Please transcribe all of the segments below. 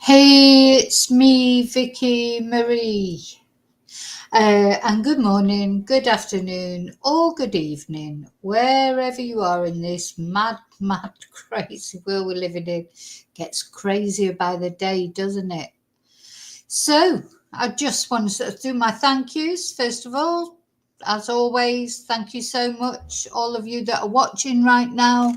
Hey, it's me, Vicky Marie. And good morning, good afternoon, or good evening, wherever you are in this mad, mad, crazy world we're living in. Gets crazier by the day, doesn't it? So, I just want to do my thank yous. First of all, as always, thank you so much, all of you that are watching right now.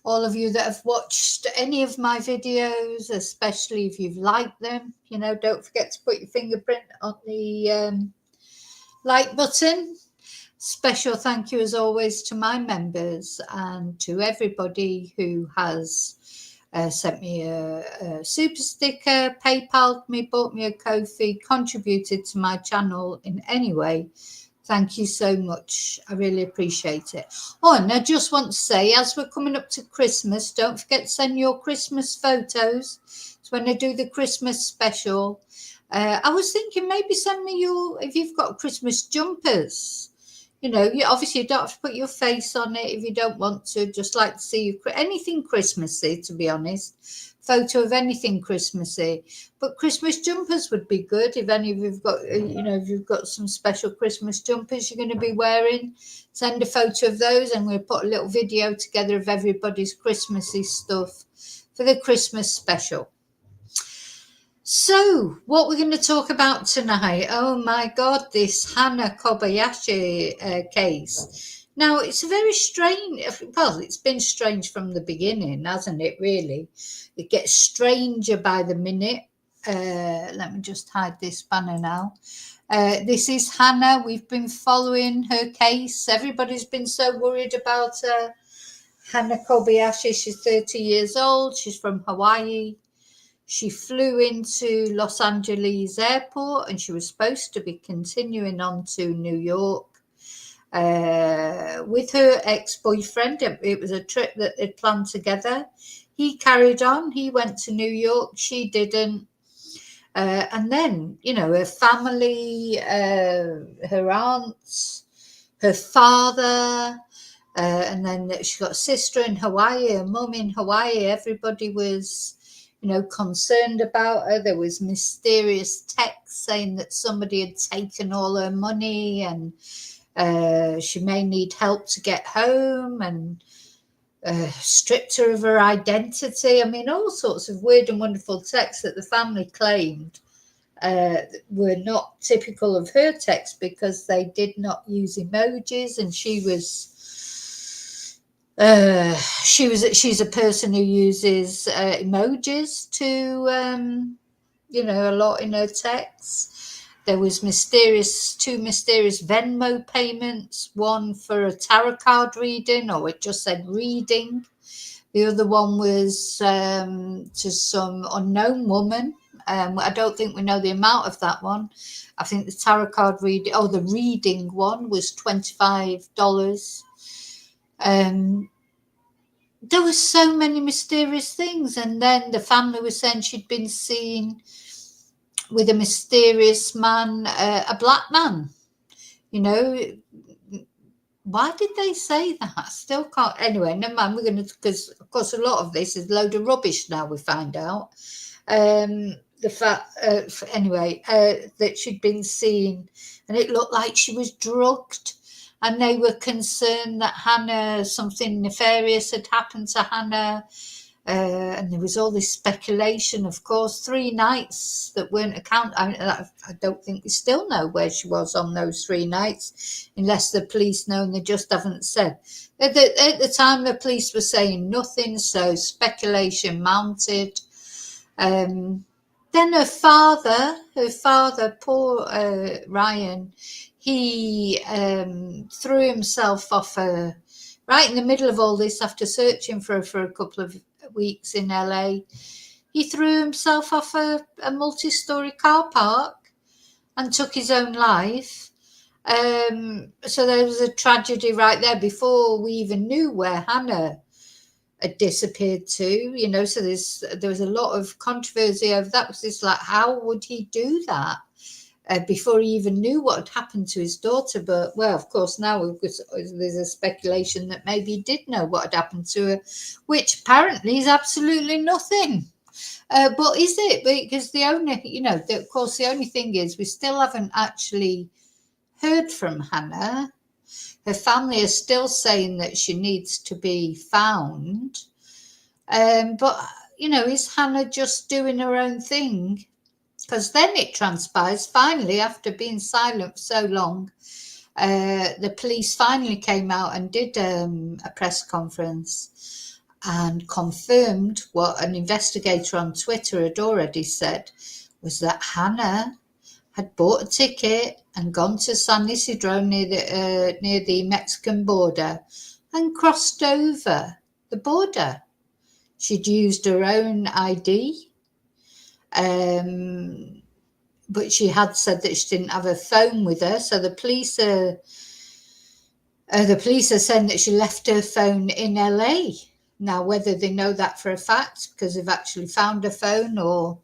All of you that have watched any of my videos, especially if you've liked them, don't forget to put your fingerprint on the like button. Special thank you, as always, to my members and to everybody who has sent me a super sticker, PayPal me, bought me a Ko-fi, contributed to my channel in any way. Thank you so much. I really appreciate it. Oh, and I just want to say, as we're coming up to Christmas, don't forget to send your Christmas photos. It's when I do the Christmas special. I was thinking maybe send me if you've got Christmas jumpers. You obviously don't have to put your face on it if you don't want to. Just like to see anything Christmassy, to be honest. Photo of anything Christmassy. But Christmas jumpers would be good if any of you've got, if you've got some special Christmas jumpers you're going to be wearing. Send a photo of those, and we'll put a little video together of everybody's Christmassy stuff for the Christmas special. So, what we're going to talk about tonight, oh my God, this Hana Kobayashi case. Now, it's very strange. Well, it's been strange from the beginning, hasn't it, really? It gets stranger by the minute. Let me just hide this banner now. This is Hana. We've been following her case. Everybody's been so worried about Hana Kobayashi. She's 30 years old. She's from Hawaii. She flew into Los Angeles airport, and she was supposed to be continuing on to New York with her ex-boyfriend. It was a trip that they'd planned together. He carried on. He went to New York. She didn't. And then, her family, her aunts, her father, and then she got a sister in Hawaii, a mum in Hawaii. Everybody was concerned about her. There was mysterious texts saying that somebody had taken all her money and she may need help to get home, and stripped her of her identity. I mean, all sorts of weird and wonderful texts that the family claimed were not typical of her text because they did not use emojis, and she's a person who uses emojis to a lot in her texts. There was two mysterious Venmo payments, one for a tarot card reading, or it just said reading. The other one was to some unknown woman. I don't think we know the amount of that one. I think the tarot card the reading one was $25. There were so many mysterious things. And then the family was saying she'd been seen with a mysterious man, a black man. Why did they say that? I still can't. Anyway, never mind. Because of course a lot of this is a load of rubbish now, we find out. The fact, that she'd been seen and it looked like she was drugged. And they were concerned that something nefarious had happened to Hana. And there was all this speculation, of course, 3 nights that weren't accounted. I don't think we still know where she was on those 3 nights, unless the police know and they just haven't said. At the time, the police were saying nothing, so speculation mounted. Then her father, poor Ryan, he threw himself off right in the middle of all this after searching for her for a couple of weeks in LA. He threw himself off a multi-story car park and took his own life. So there was a tragedy right there before we even knew where Hana had disappeared to, so there was a lot of controversy over that. Because it's like, how would he do that before he even knew what had happened to his daughter? But, well, of course, now there's a speculation that maybe he did know what had happened to her, which apparently is absolutely nothing. But is it? Because the only, of course, the only thing is we still haven't actually heard from Hannah. Her family is still saying that she needs to be found. But, is Hannah just doing her own thing? Because then it transpires, finally, after being silent for so long, the police finally came out and did a press conference and confirmed what an investigator on Twitter had already said, was that Hannah had bought a ticket and gone to San Isidro near the Mexican border and crossed over the border. She'd used her own ID, but she had said that she didn't have her phone with her. So the police are saying that she left her phone in LA. Now, whether they know that for a fact because they've actually found her phone, or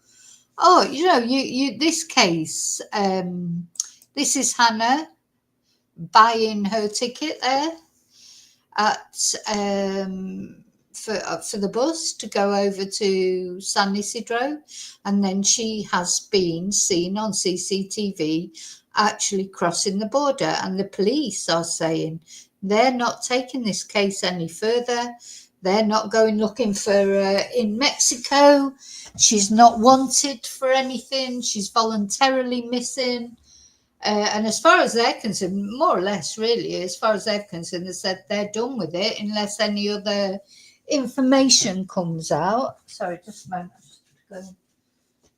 this case, this is Hannah buying her ticket there at for the bus to go over to San Isidro, and then she has been seen on CCTV actually crossing the border, and the police are saying they're not taking this case any further. They're not going looking for her in Mexico. She's not wanted for anything. She's voluntarily missing. And as far as they're concerned, more or less, really, as far as they're concerned, they said they're done with it unless any other information comes out. Sorry, just a moment.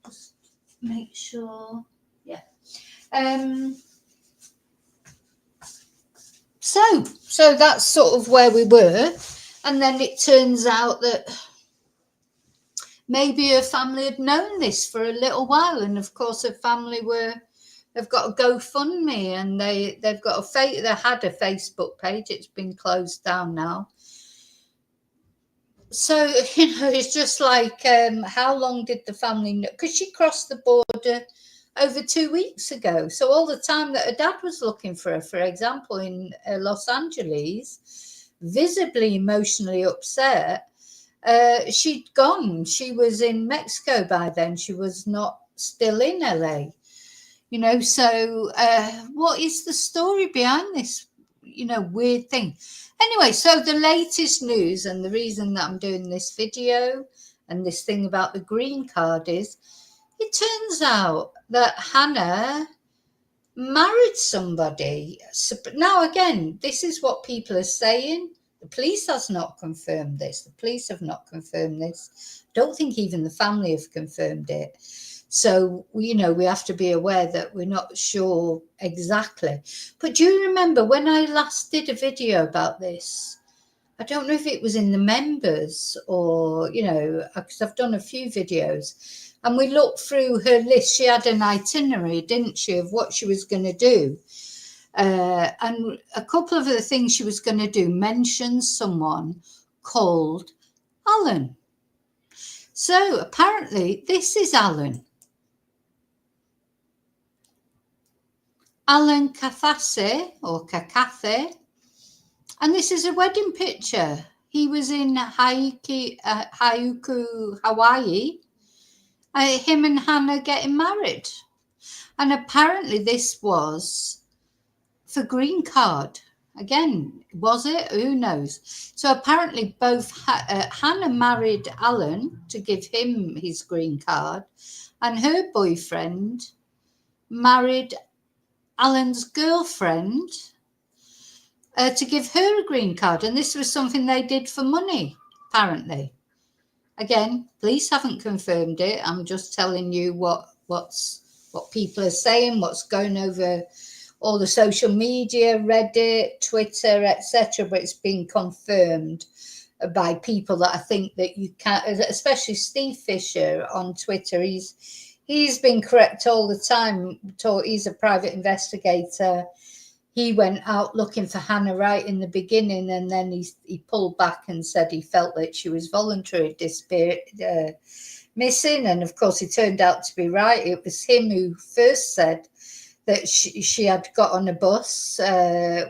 Just make sure. Yeah. So that's sort of where we were. And then it turns out that maybe her family had known this for a little while. And of course, her family they've got a GoFundMe, and they had a Facebook page. It's been closed down now. So, it's just like, how long did the family know? Because she crossed the border over 2 weeks ago. So all the time that her dad was looking for her, for example, in Los Angeles, visibly emotionally upset, she'd gone. She was in Mexico by then. She was not still in LA. So what is the story behind this, weird thing? Anyway, so the latest news, and the reason that I'm doing this video and this thing about the green card is, it turns out that Hannah married somebody. Now, again, this is what people are saying. The police has not confirmed this. The police have not confirmed this. Don't think even the family have confirmed it. So, we have to be aware that we're not sure exactly. But do you remember when I last did a video about this? I don't know if it was in the members or, because I've done a few videos. And we looked through her list. She had an itinerary, didn't she, of what she was going to do. And a couple of the things she was going to do mentioned someone called Alan. So apparently this is Alan. Alan Kakathe, and this is a wedding picture. He was in Haiku, Hawaii. Him and Hannah getting married, and apparently this was for green card. Again, was it? Who knows? So apparently both Hannah married Alan to give him his green card, and her boyfriend married Alan's girlfriend to give her a green card, and this was something they did for money, apparently. Again, police haven't confirmed it. I'm just telling you what people are saying, what's going over all the social media, Reddit, Twitter, etc. But it's been confirmed by people that I think that you can't, especially Steve Fisher on Twitter. He's been correct all the time. He's a private investigator. He went out looking for Hannah right in the beginning, and then he pulled back and said he felt that she was voluntarily missing. And of course, it turned out to be right. It was him who first said that she had got on a bus,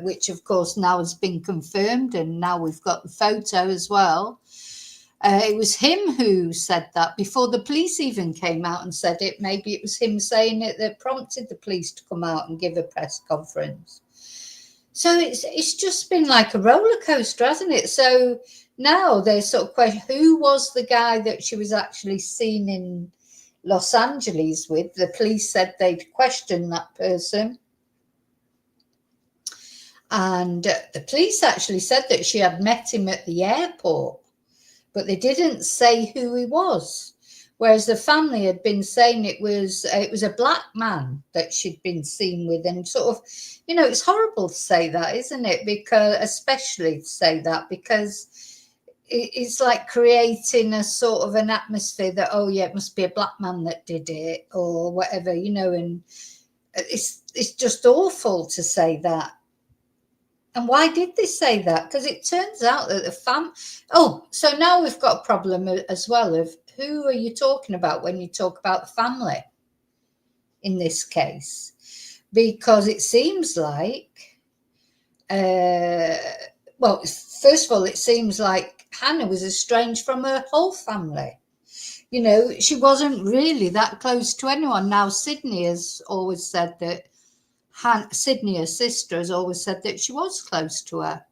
which of course now has been confirmed, and now we've got the photo as well. It was him who said that before the police even came out and said it. Maybe it was him saying it that prompted the police to come out and give a press conference. So it's just been like a roller coaster, hasn't it? So now they're sort of questioning who was the guy that she was actually seen in Los Angeles with. The police said they'd questioned that person. And the police actually said that she had met him at the airport, but they didn't say who he was. Whereas the family had been saying it was a black man that she'd been seen with, and sort of, it's horrible to say that, isn't it? Because especially to say that, because it's like creating a sort of an atmosphere that, oh yeah, it must be a black man that did it or whatever, and it's just awful to say that. And why did they say that? Because it turns out that so now we've got a problem as well of who are you talking about when you talk about the family in this case? Because it seems like, well, first of all, it seems like Hannah was estranged from her whole family. She wasn't really that close to anyone. Now, Sydney has always said that Sydney, her sister, has always said that she was close to her.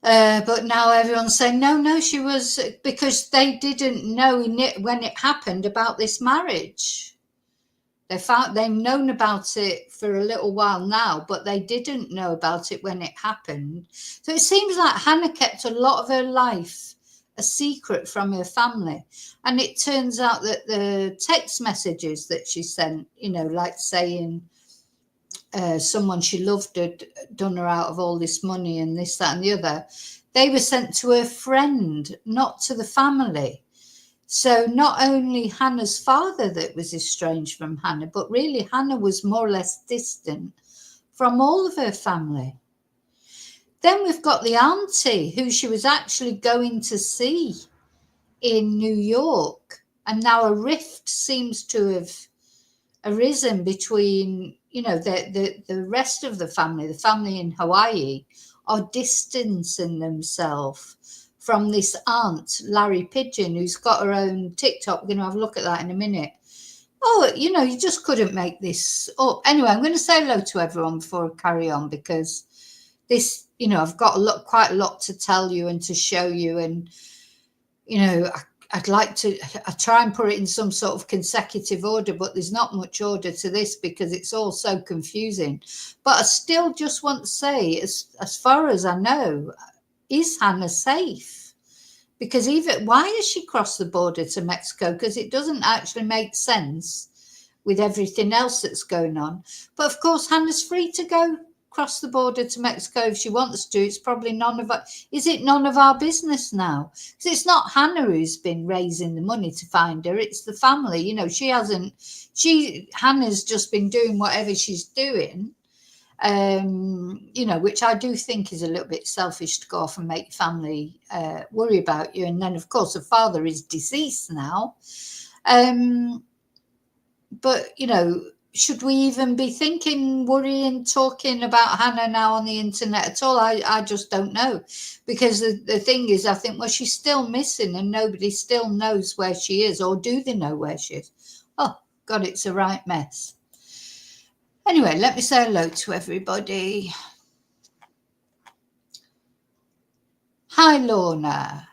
But now everyone's saying, no, she was, because they didn't know when it happened about this marriage. They've known about it for a little while now, but they didn't know about it when it happened. So it seems like Hannah kept a lot of her life a secret from her family. And it turns out that the text messages that she sent, like saying, someone she loved had done her out of all this money and this, that, and the other. They were sent to her friend, not to the family. So not only Hannah's father that was estranged from Hannah, but really Hannah was more or less distant from all of her family. Then we've got the auntie who she was actually going to see in New York. And now a rift seems to have arisen between, the rest of the family in Hawaii are distancing themselves from this aunt, Larry Pigeon, who's got her own TikTok. We're going to have a look at that in a minute. Oh, you just couldn't make this up. Anyway, I'm going to say hello to everyone before I carry on, because this, I've got quite a lot to tell you and to show you. And, I try and put it in some sort of consecutive order, but there's not much order to this because it's all so confusing. But I still just want to say, as far as I know, is Hannah safe? Because why has she crossed the border to Mexico? Because it doesn't actually make sense with everything else that's going on. But of course, Hannah's free to go cross the border to Mexico if she wants to. It's probably none of our business now? Because it's not Hannah who's been raising the money to find her, it's the family. Hannah's just been doing whatever she's doing, which I do think is a little bit selfish to go off and make family worry about you. And then of course her father is deceased now, but should we even be thinking, worrying, talking about Hannah now on the internet at all? I just don't know. Because the thing is, I think, well, she's still missing and nobody still knows where she is. Or do they know where she is? Oh, God, it's a right mess. Anyway, let me say hello to everybody. Hi, Lorna.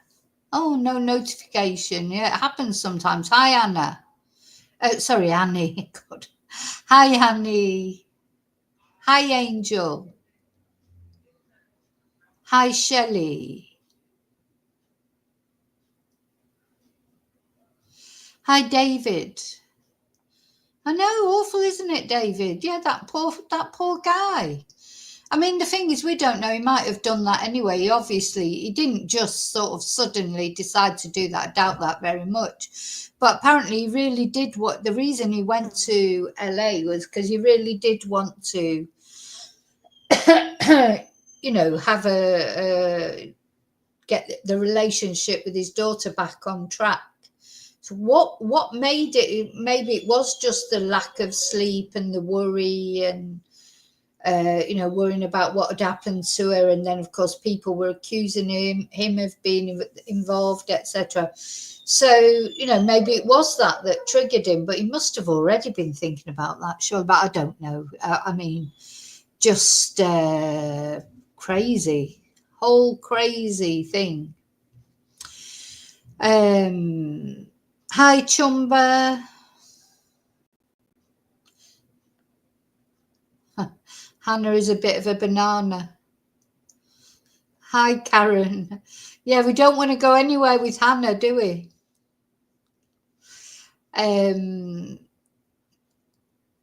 Oh, no notification. Yeah, it happens sometimes. Hi, Anna. Sorry, Annie. God. Hi, Annie. Hi, Angel. Hi, Shelley. Hi, David. I know, awful, isn't it, David? Yeah, that poor guy. I mean, the thing is, we don't know. He might have done that anyway. He didn't just sort of suddenly decide to do that. I doubt that very much. But apparently he really did the reason he went to LA was because he really did want to, have get the relationship with his daughter back on track. So what made it? Maybe it was just the lack of sleep and the worry and worrying about what had happened to her. And then, of course, people were accusing him of being involved, etc. So, maybe it was that triggered him, but he must have already been thinking about that, sure. But I don't know. I mean, just crazy, whole crazy thing. Hi, Chumba. Hannah is a bit of a banana. Hi, Karen. Yeah, we don't want to go anywhere with Hannah, do we?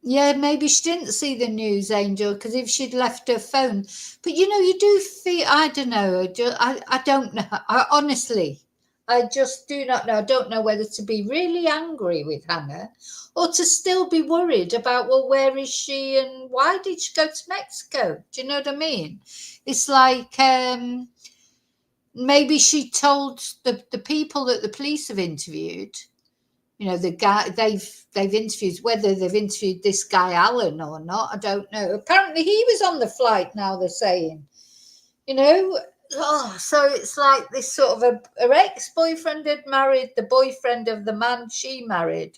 Yeah, maybe she didn't see the news, Angel, because if she'd left her phone. But you do feel, I don't know. I don't know. Honestly, I just do not know. I don't know whether to be really angry with Hannah or to still be worried about, well, where is she and why did she go to Mexico? Do you know what I mean? It's like maybe she told the people that the police have interviewed, the guy they've interviewed, whether they've interviewed this guy Alan or not, I don't know. Apparently he was on the flight, now they're saying, so it's like this sort of her ex-boyfriend had married the boyfriend of the man she married.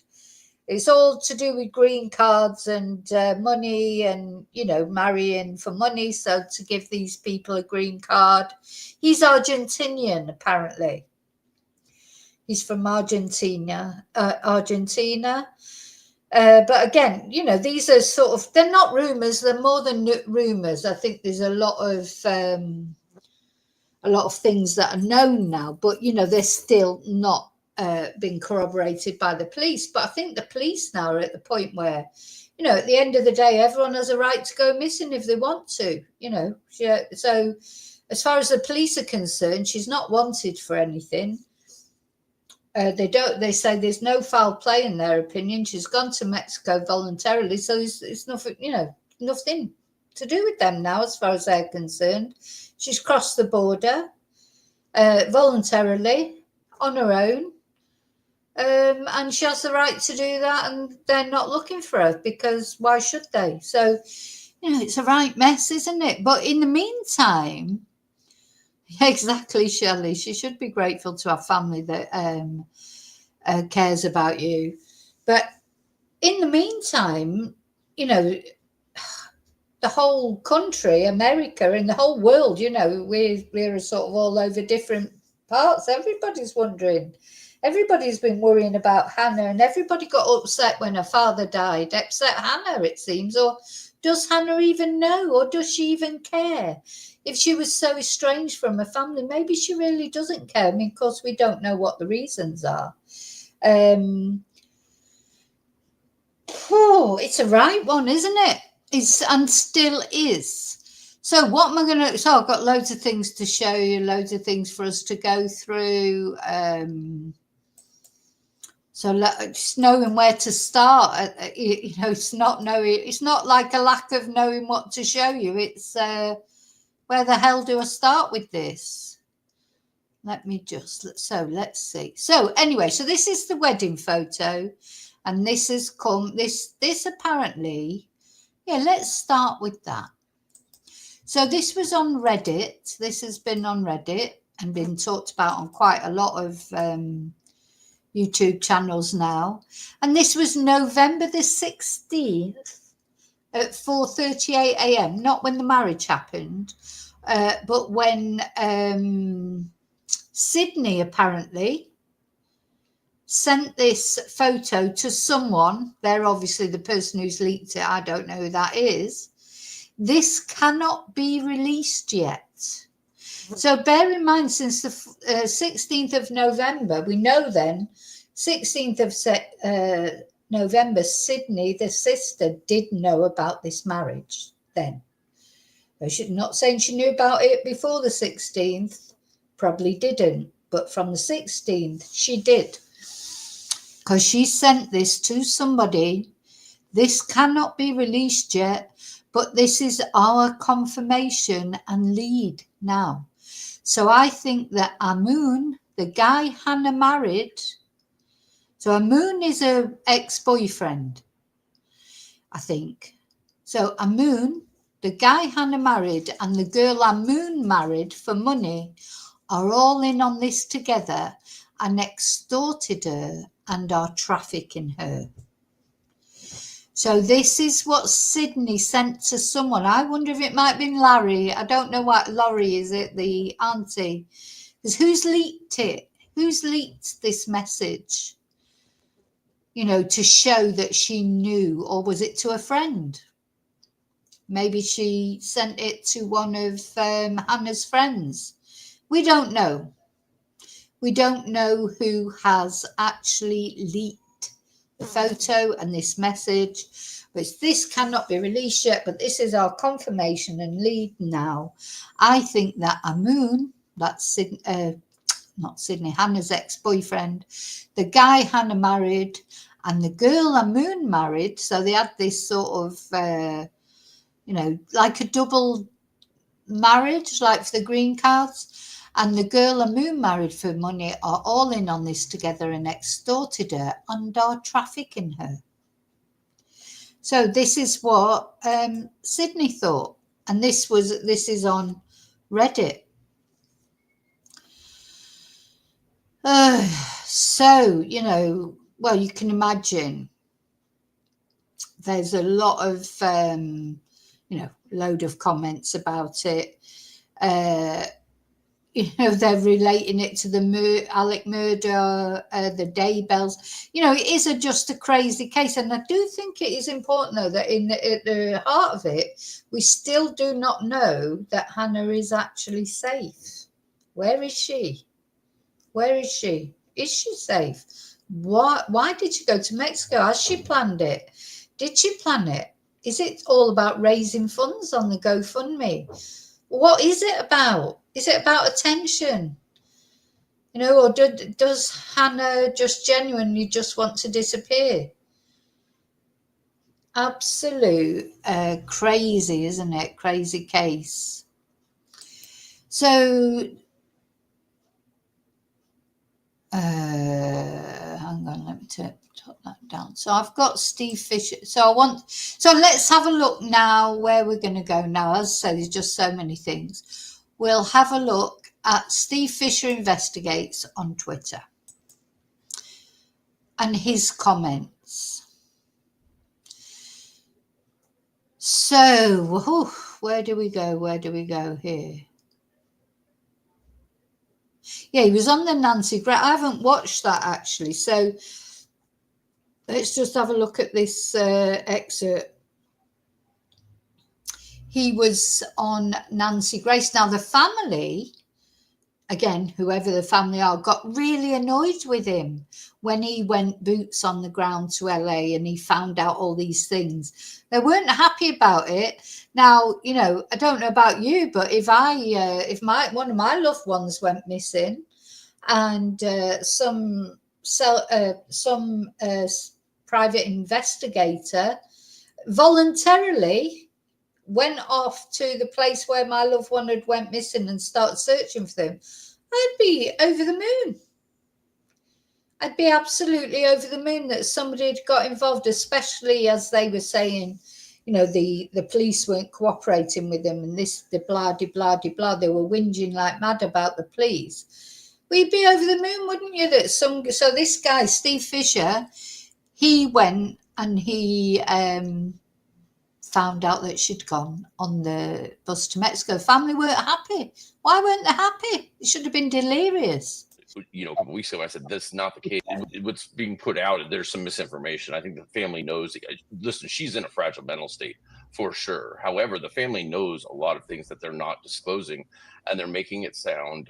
It's all to do with green cards and money and, marrying for money. So to give these people a green card. He's Argentinian, apparently. He's from Argentina. But again, these are sort of, they're not rumours, they're more than rumours. I think there's a lot of things that are known now, but, they're still not been corroborated by the police. But I think the police now are at the point where, at the end of the day, everyone has a right to go missing if they want to, So as far as the police are concerned, she's not wanted for anything. They say there's no foul play in their opinion. She's gone to Mexico voluntarily, so it's nothing, nothing to do with them now as far as they're concerned. She's crossed the border voluntarily on her own, and she has the right to do that, and they're not looking for her because why should they? So, it's a right mess, isn't it? But in the meantime, exactly, Shelley, she should be grateful to have family that cares about you. But in the meantime, the whole country, America, and the whole world, we're sort of all over different parts. Everybody's wondering. Everybody's been worrying about Hannah, and everybody got upset when her father died. Upset Hannah, it seems. Or does Hannah even know? Or does she even care? If she was so estranged from her family, maybe she really doesn't care. I mean, of course, we don't know what the reasons are. It's a right one, isn't it? And still is. So what am I going to... So I've got loads of things to show you, loads of things for us to go through. So just knowing where to start, it's not like a lack of knowing what to show you. It's where the hell do I start with this? Let's see. So anyway, so this is the wedding photo, and this has come, this apparently, let's start with that. So this was on Reddit. This has been on Reddit and been talked about on quite a lot of YouTube channels now. And this was November the 16th at 4:38 a.m. Not when the marriage happened, but when Sydney apparently sent this photo to someone. They're obviously the person who's leaked it. I don't know who that is. This cannot be released yet. So bear in mind, since the 16th of November, we know then, 16th of November, Sydney, the sister, did know about this marriage then. She's not saying she knew about it before the 16th, probably didn't, but from the 16th, she did. Because she sent this to somebody. This cannot be released yet, but this is our confirmation and lead now. So I think that Amun, the guy Hannah married, so Amun is her ex-boyfriend, I think. So Amun, the guy Hannah married and the girl Amun married for money are all in on this together and extorted her and are trafficking her. So this is what Sydney sent to someone. I wonder if it might have been Larry. I don't know what Laurie is, it the auntie? Because who's leaked it? Who's leaked this message? You know, to show that she knew, or was it to a friend? Maybe she sent it to one of Hannah's friends. We don't know. We don't know who has actually leaked the photo and this message. But this cannot be released yet, but this is our confirmation and lead now. I think that Amun, that's not Sydney, Hannah's ex-boyfriend, the guy Hannah married and the girl Amun married, so they had this sort of, like a double marriage, like for the green cards, and the girl Amun married for money are all in on this together and extorted her and are trafficking her. So this is what Sydney thought, and this is on Reddit. So well, you can imagine there's a lot of load of comments about it. They're relating it to the Alec murder, the Daybells. It is just a crazy case. And I do think it is important, though, that at the heart of it, we still do not know that Hannah is actually safe. Where is she? Where is she? Is she safe? Why did she go to Mexico? Has she planned it? Did she plan it? Is it all about raising funds on the GoFundMe? What is it about? Is it about attention? Or does Hannah just genuinely just want to disappear? Absolute crazy, isn't it? Crazy case. So, hang on, let me take that down. So I've got Steve Fisher. So let's have a look now where we're going to go now. As I say, there's just so many things. We'll have a look at Steve Fisher Investigates on Twitter and his comments. So, where do we go? Where do we go here? Yeah, he was on the Nancy Grace. I haven't watched that actually. So let's just have a look at this excerpt. He was on Nancy Grace. Now, the family, again, whoever the family are, got really annoyed with him when he went boots on the ground to LA and he found out all these things. They weren't happy about it. Now, I don't know about you, but if one of my loved ones went missing and some private investigator voluntarily went off to the place where my loved one had went missing and started searching for them, I'd be over the moon. I'd be absolutely over the moon that somebody had got involved, especially as they were saying, the police weren't cooperating with them and the blah, de blah, de blah. They were whinging like mad about the police. Well, you'd be over the moon, wouldn't you? So this guy, Steve Fisher, he went and he found out that she'd gone on the bus to Mexico. Family weren't happy. Why weren't they happy? It should have been delirious. A couple weeks ago, I said, that's not the case. What's being put out, there's some misinformation. I think the family knows. Listen, she's in a fragile mental state for sure. However, the family knows a lot of things that they're not disclosing, and they're making it sound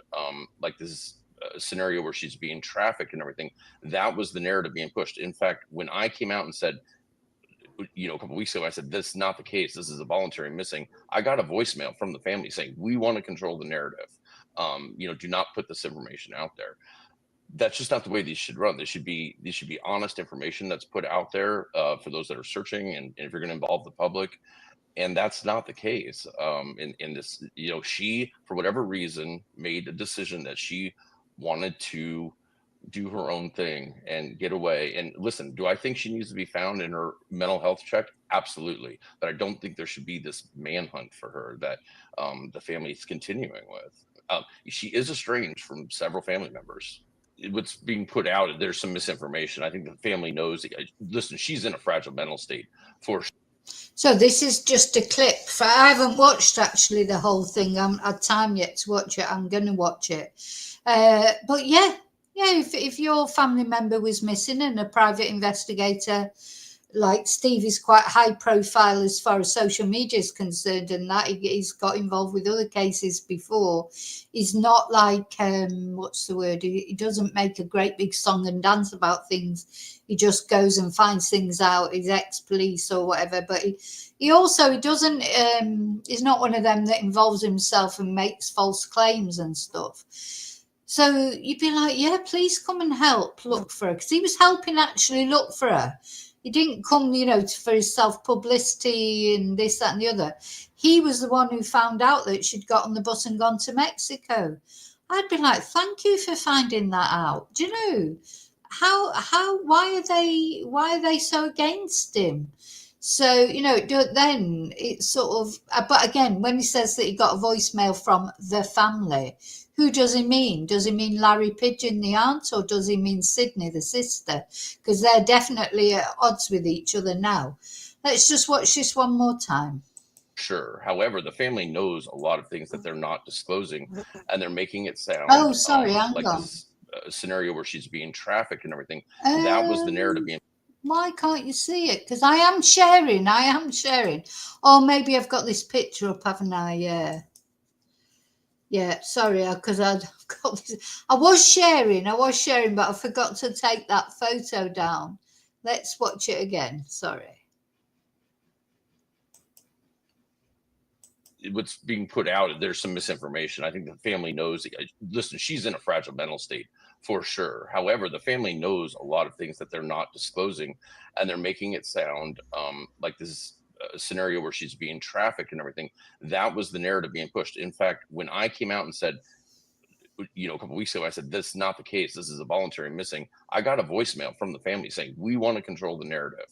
like this is a scenario where she's being trafficked and everything. That was the narrative being pushed. In fact, when I came out and said, a couple weeks ago, I said, this is not the case. This is a voluntary missing. I got a voicemail from the family saying, we want to control the narrative. Do not put this information out there. That's just not the way these should run. These should be honest information that's put out there for those that are searching, and if you're going to involve the public. And that's not the case. In this, she, for whatever reason, made a decision that she wanted to do her own thing and get away. And listen, do I think she needs to be found in her mental health check? Absolutely. But I don't think there should be this manhunt for her that the family is continuing with. She is estranged from several family members. What's being put out, there's some misinformation. I think the family knows. Listen, she's in a fragile mental state for sure. So this is just a clip. I haven't watched actually the whole thing. I haven't had time yet to watch it. I'm going to watch it. But yeah, if your family member was missing and a private investigator like Steve is quite high profile as far as social media is concerned, and that he's got involved with other cases before. He's not like what's the word? He doesn't make a great big song and dance about things. He just goes and finds things out. He's ex-police or whatever, but he also he doesn't. He's not one of them that involves himself and makes false claims and stuff. So you'd be like, yeah, please come and help look for her, because he was helping actually look for her. He didn't come, for his self-publicity and this, that, and the other. He was the one who found out that she'd got on the bus and gone to Mexico. I'd be like, thank you for finding that out. Do you know why are they so against him? So, then it's sort of, but again, when he says that he got a voicemail from the family, who does he mean? Does he mean Larry Pigeon, the aunt, or does he mean Sydney, the sister? Because they're definitely at odds with each other now. Let's just watch this one more time. Sure. However, the family knows a lot of things that they're not disclosing, and they're making it sound Oh, sorry, hang like on. this scenario where she's being trafficked and everything. That was the narrative being. Why can't you see it? Because I am sharing. Oh, maybe I've got this picture up, haven't I? Yeah, sorry, because I'd got this. I was sharing, but I forgot to take that photo down. Let's watch it again. Sorry. What's being put out, there's some misinformation. I think the family knows. Listen, she's in a fragile mental state for sure. However, the family knows a lot of things that they're not disclosing, and they're making it sound like this scenario where she's being trafficked and everything. That was the narrative being pushed. In fact, when I came out and said, a couple weeks ago, I said, this is not the case. This is a voluntary missing. I got a voicemail from the family saying, we want to control the narrative.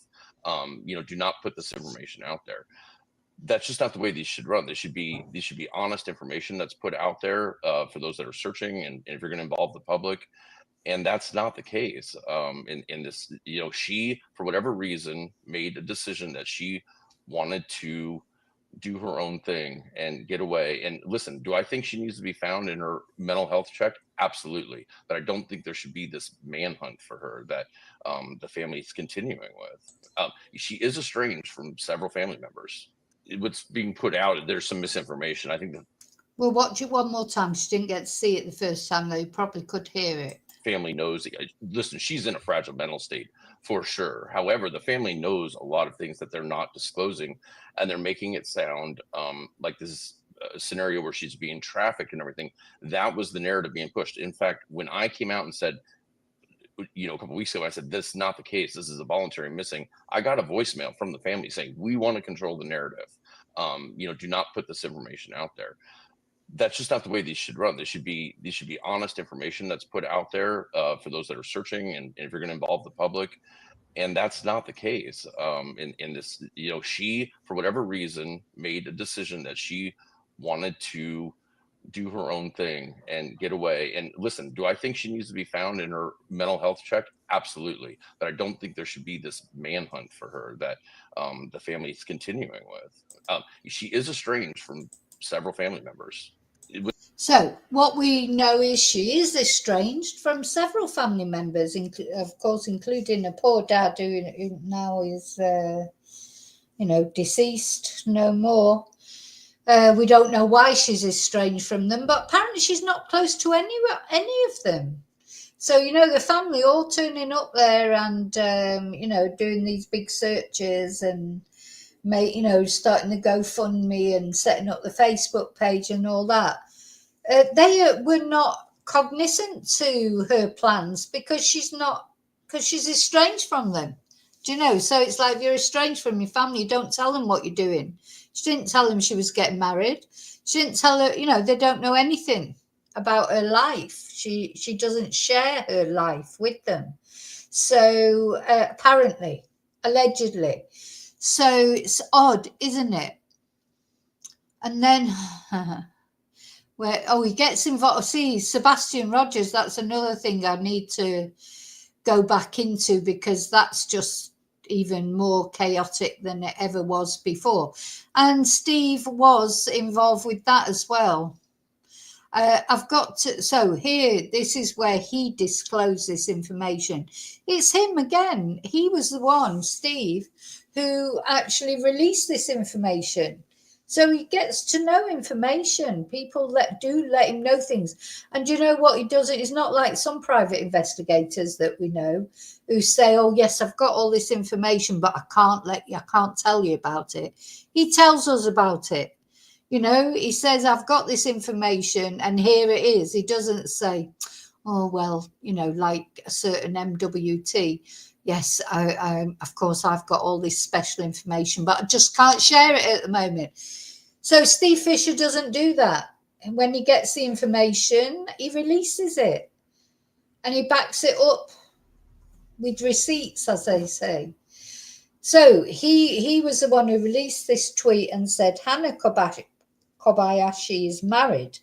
Do not put this information out there. That's just not the way these should run. These should be honest information that's put out there for those that are searching, and if you're going to involve the public. And that's not the case. In this, she, for whatever reason, made a decision that she wanted to do her own thing and get away. And listen, do I think she needs to be found in her mental health check? Absolutely. But I don't think there should be this manhunt for her that the family is continuing with. She is estranged from several family members. What's being put out, there's some misinformation. I think the We'll watch it one more time. She didn't get to see it the first time, though. You probably could hear it. family knows. Listen, she's in a fragile mental state for sure. However, the family knows a lot of things that they're not disclosing, and they're making it sound like this scenario where she's being trafficked and everything. That was the narrative being pushed. In fact, when I came out and said, a couple weeks ago, I said, this is not the case. This is a voluntary missing. I got a voicemail from the family saying, we want to control the narrative. Do not put this information out there. That's just not the way these should run. These should be honest information that's put out there for those that are searching, and if you're going to involve the public. And that's not the case. In this, she, for whatever reason, made a decision that she wanted to do her own thing and get away. And listen, do I think she needs to be found in her mental health check? Absolutely. But I don't think there should be this manhunt for her that the family is continuing with. She is estranged from several family members. So, what we know is she is estranged from several family members, of course, including a poor dad who now is, deceased, no more. We don't know why she's estranged from them, but apparently she's not close to any of them. So, the family all turning up there and, doing these big searches and, starting the GoFundMe and setting up the Facebook page and all that. They were not cognizant to her plans because she's estranged from them. Do you know? So it's like, if you're estranged from your family, you don't tell them what you're doing. She didn't tell them she was getting married. She didn't tell her, they don't know anything. about her life. She doesn't share her life with them. So apparently, allegedly. So it's odd, isn't it? And then where he gets involved. See, Sebastian Rogers, that's another thing I need to go back into, because that's just even more chaotic than it ever was before. And Steve was involved with that as well. I've got to, so here, this is where he disclosed this information. It's him again. He was the one, Steve, who actually released this information. So he gets to know information. People let him know things. And you know what he does? It's not like some private investigators that we know who say, oh, yes, I've got all this information, but I can't tell you about it. He tells us about it. He says, I've got this information and here it is. He doesn't say, oh, well, like a certain MWT. Yes, of course, I've got all this special information, but I just can't share it at the moment. So Steve Fisher doesn't do that. And when he gets the information, he releases it. And he backs it up with receipts, as they say. So he was the one who released this tweet and said, Hannah Kobayashi is married,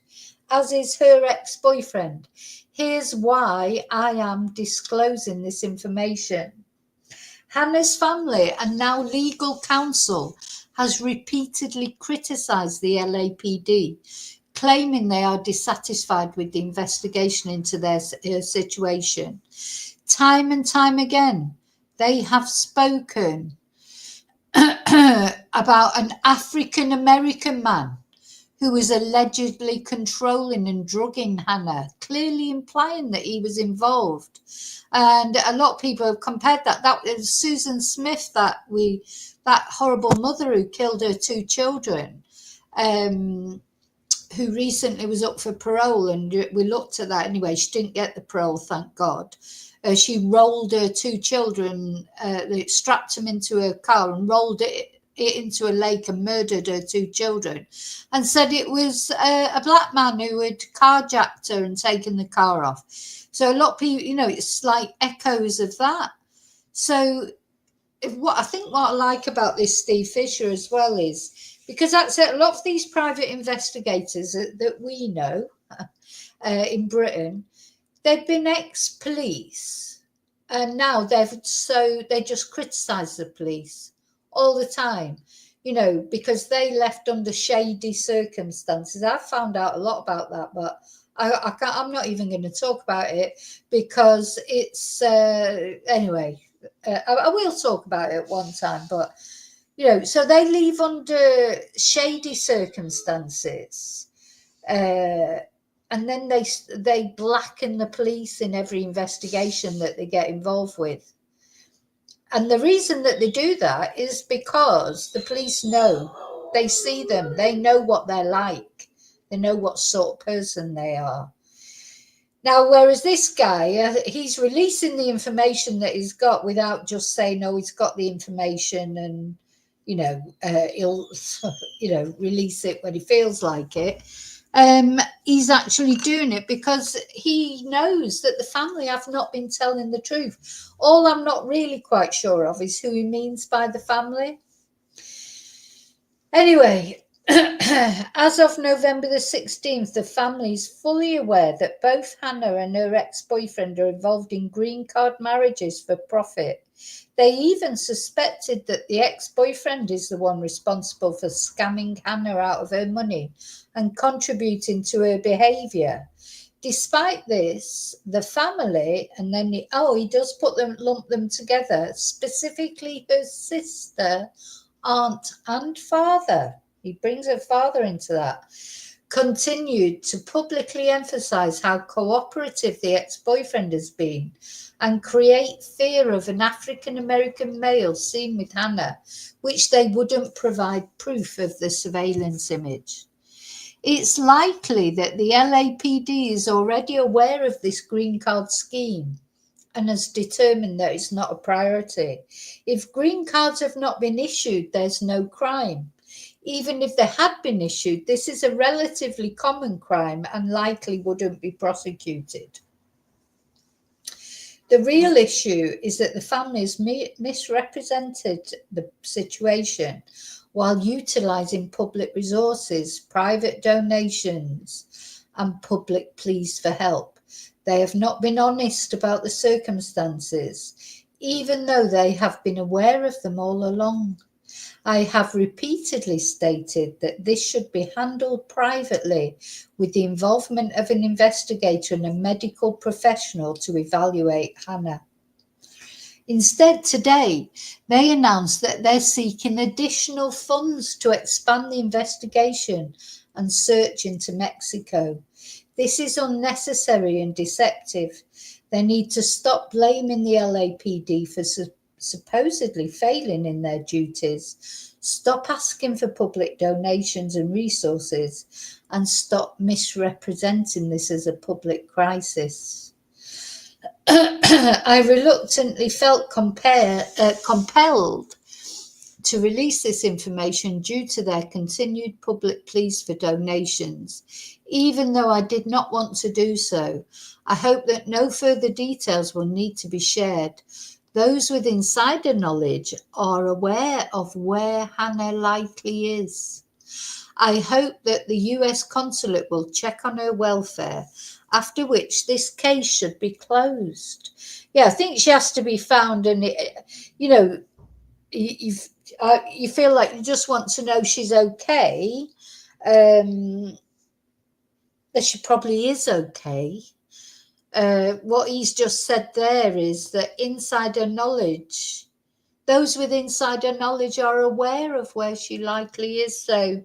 as is her ex-boyfriend. Here's why I am disclosing this information. Hannah's family and now legal counsel has repeatedly criticised the LAPD, claiming they are dissatisfied with the investigation into her situation. Time and time again, they have spoken about an African American man who was allegedly controlling and drugging Hannah, clearly implying that he was involved. And a lot of people have compared that. That was Susan Smith, that horrible mother who killed her 2 children, who recently was up for parole, and we looked at that anyway. She didn't get the parole, thank God. She rolled her 2 children, strapped them into her car and rolled it into a lake and murdered her 2 children, and said it was a black man who had carjacked her and taken the car off. So a lot of people, it's like echoes of that. So what I like about this Steve Fisher as well is, because that's it, a lot of these private investigators that we know in Britain, they've been ex-police, and now they just criticise the police all the time, because they left under shady circumstances. I've found out a lot about that, but I'm not even going to talk about it, because it's anyway. I will talk about it one time, but so they leave under shady circumstances, and then they blacken the police in every investigation that they get involved with. And the reason that they do that is because the police know, they see them, they know what they're like, they know what sort of person they are. Now, whereas this guy, he's releasing the information that he's got without just saying, oh, he's got the information and, he'll, release it when he feels like it. He's actually doing it because he knows that the family have not been telling the truth. All I'm not really quite sure of is who he means by the family. Anyway, as of November the 16th, the family is fully aware that both Hannah and her ex-boyfriend are involved in green card marriages for profit. They even suspected that the ex-boyfriend is the one responsible for scamming Hannah out of her money and contributing to her behaviour. Despite this, the family, and then he does lump them together, specifically her sister, aunt and father. He brings her father into that. Continued to publicly emphasize how cooperative the ex-boyfriend has been and create fear of an African-American male seen with Hannah, which they wouldn't provide proof of the surveillance image. It's likely that the LAPD is already aware of this green card scheme and has determined that it's not a priority. If green cards have not been issued, there's no crime. Even if they had been issued, this is a relatively common crime and likely wouldn't be prosecuted. The real issue is that the families misrepresented the situation while utilising public resources, private donations, and public pleas for help. They have not been honest about the circumstances, even though they have been aware of them all along. I have repeatedly stated that this should be handled privately with the involvement of an investigator and a medical professional to evaluate Hannah. Instead, today, they announced that they're seeking additional funds to expand the investigation and search into Mexico. This is unnecessary and deceptive. They need to stop blaming the LAPD for supposedly failing in their duties, stop asking for public donations and resources, and stop misrepresenting this as a public crisis. I reluctantly felt compelled to release this information due to their continued public pleas for donations, even though I did not want to do so. I hope that no further details will need to be shared. Those with insider knowledge are aware of where Hannah likely is. I hope that the US consulate will check on her welfare, after which this case should be closed. Yeah, I think she has to be found, and you feel like you just want to know she's okay. That she probably is okay. What he's just said there is that insider knowledge, those with insider knowledge are aware of where she likely is. So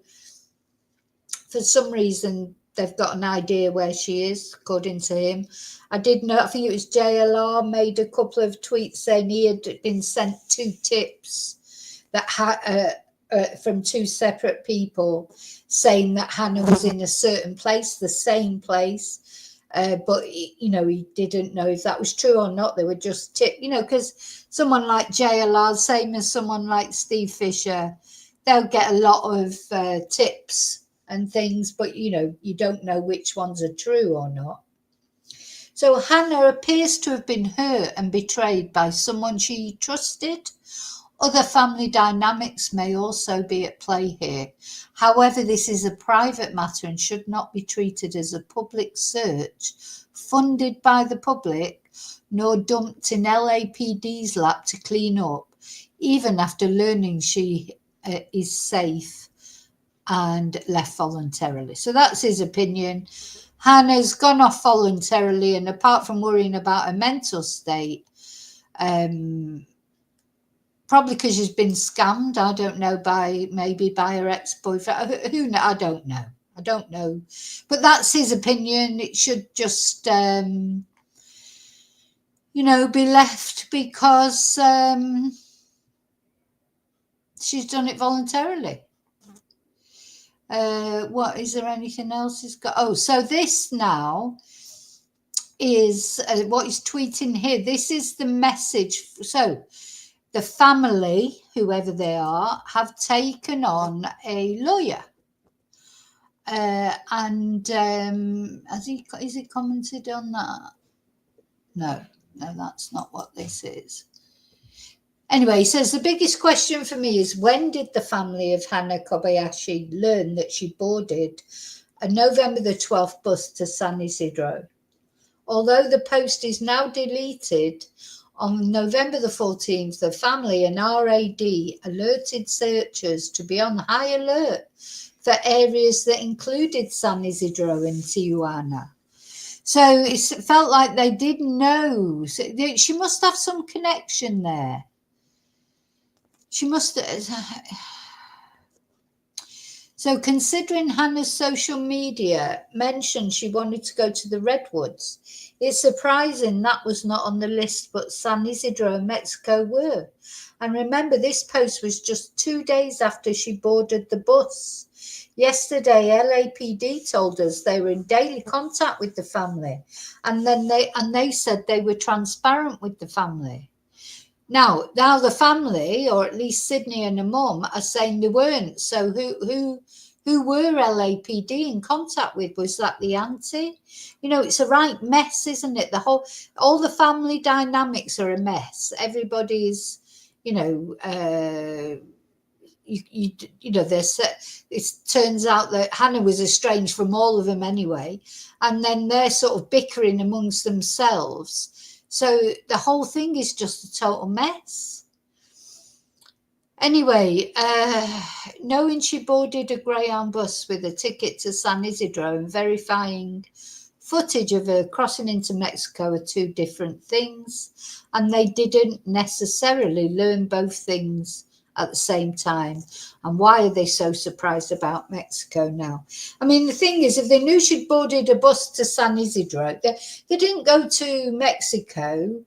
for some reason, they've got an idea where she is, according to him. I did know, I think it was JLR made a couple of tweets saying he had been sent 2 tips that from 2 separate people saying that Hannah was in a certain place, the same place. But, he didn't know if that was true or not. They were just tips, because someone like JLR, same as someone like Steve Fisher, they'll get a lot of tips and things, but you don't know which ones are true or not. So Hannah appears to have been hurt and betrayed by someone she trusted. Other family dynamics may also be at play here. However, this is a private matter and should not be treated as a public search funded by the public, nor dumped in LAPD's lap to clean up, even after learning she is safe and left voluntarily. So that's his opinion. Hannah's gone off voluntarily, and apart from worrying about her mental state, probably because she's been scammed, I don't know, maybe by her ex-boyfriend. I don't know. But that's his opinion. It should just, be left because she's done it voluntarily. What is there anything else he's got? Oh, so this now is what he's tweeting here. This is the message. So the family, whoever they are, have taken on a lawyer. And is it commented on that? No, that's not what this is. Anyway, he says, the biggest question for me is, when did the family of Hannah Kobayashi learn that she boarded a November the 12th bus to San Isidro? Although the post is now deleted, on November the 14th, the family and RAD alerted searchers to be on high alert for areas that included San Isidro and Tijuana. So it felt like they did know. So she must have some connection there. She must. So considering Hannah's social media mentioned she wanted to go to the Redwoods, it's surprising that was not on the list, but San Isidro and Mexico were. And remember, this post was just 2 days after she boarded the bus. Yesterday, LAPD told us they were in daily contact with the family, and then they said they were transparent with the family. Now the family, or at least Sydney and her mum, are saying they weren't. So who were LAPD in contact with? Was that the auntie? You know, it's a right mess, isn't it? All the family dynamics are a mess. Everybody's, you know, you know, it turns out that Hannah was estranged from all of them anyway, and then they're sort of bickering amongst themselves. So the whole thing is just a total mess. Anyway, knowing she boarded a Greyhound bus with a ticket to San Isidro and verifying footage of her crossing into Mexico are two different things, and they didn't necessarily learn both things at the same time. And why are they so surprised about Mexico now? I mean, the thing is, if they knew she'd boarded a bus to San Isidro, they didn't go to Mexico.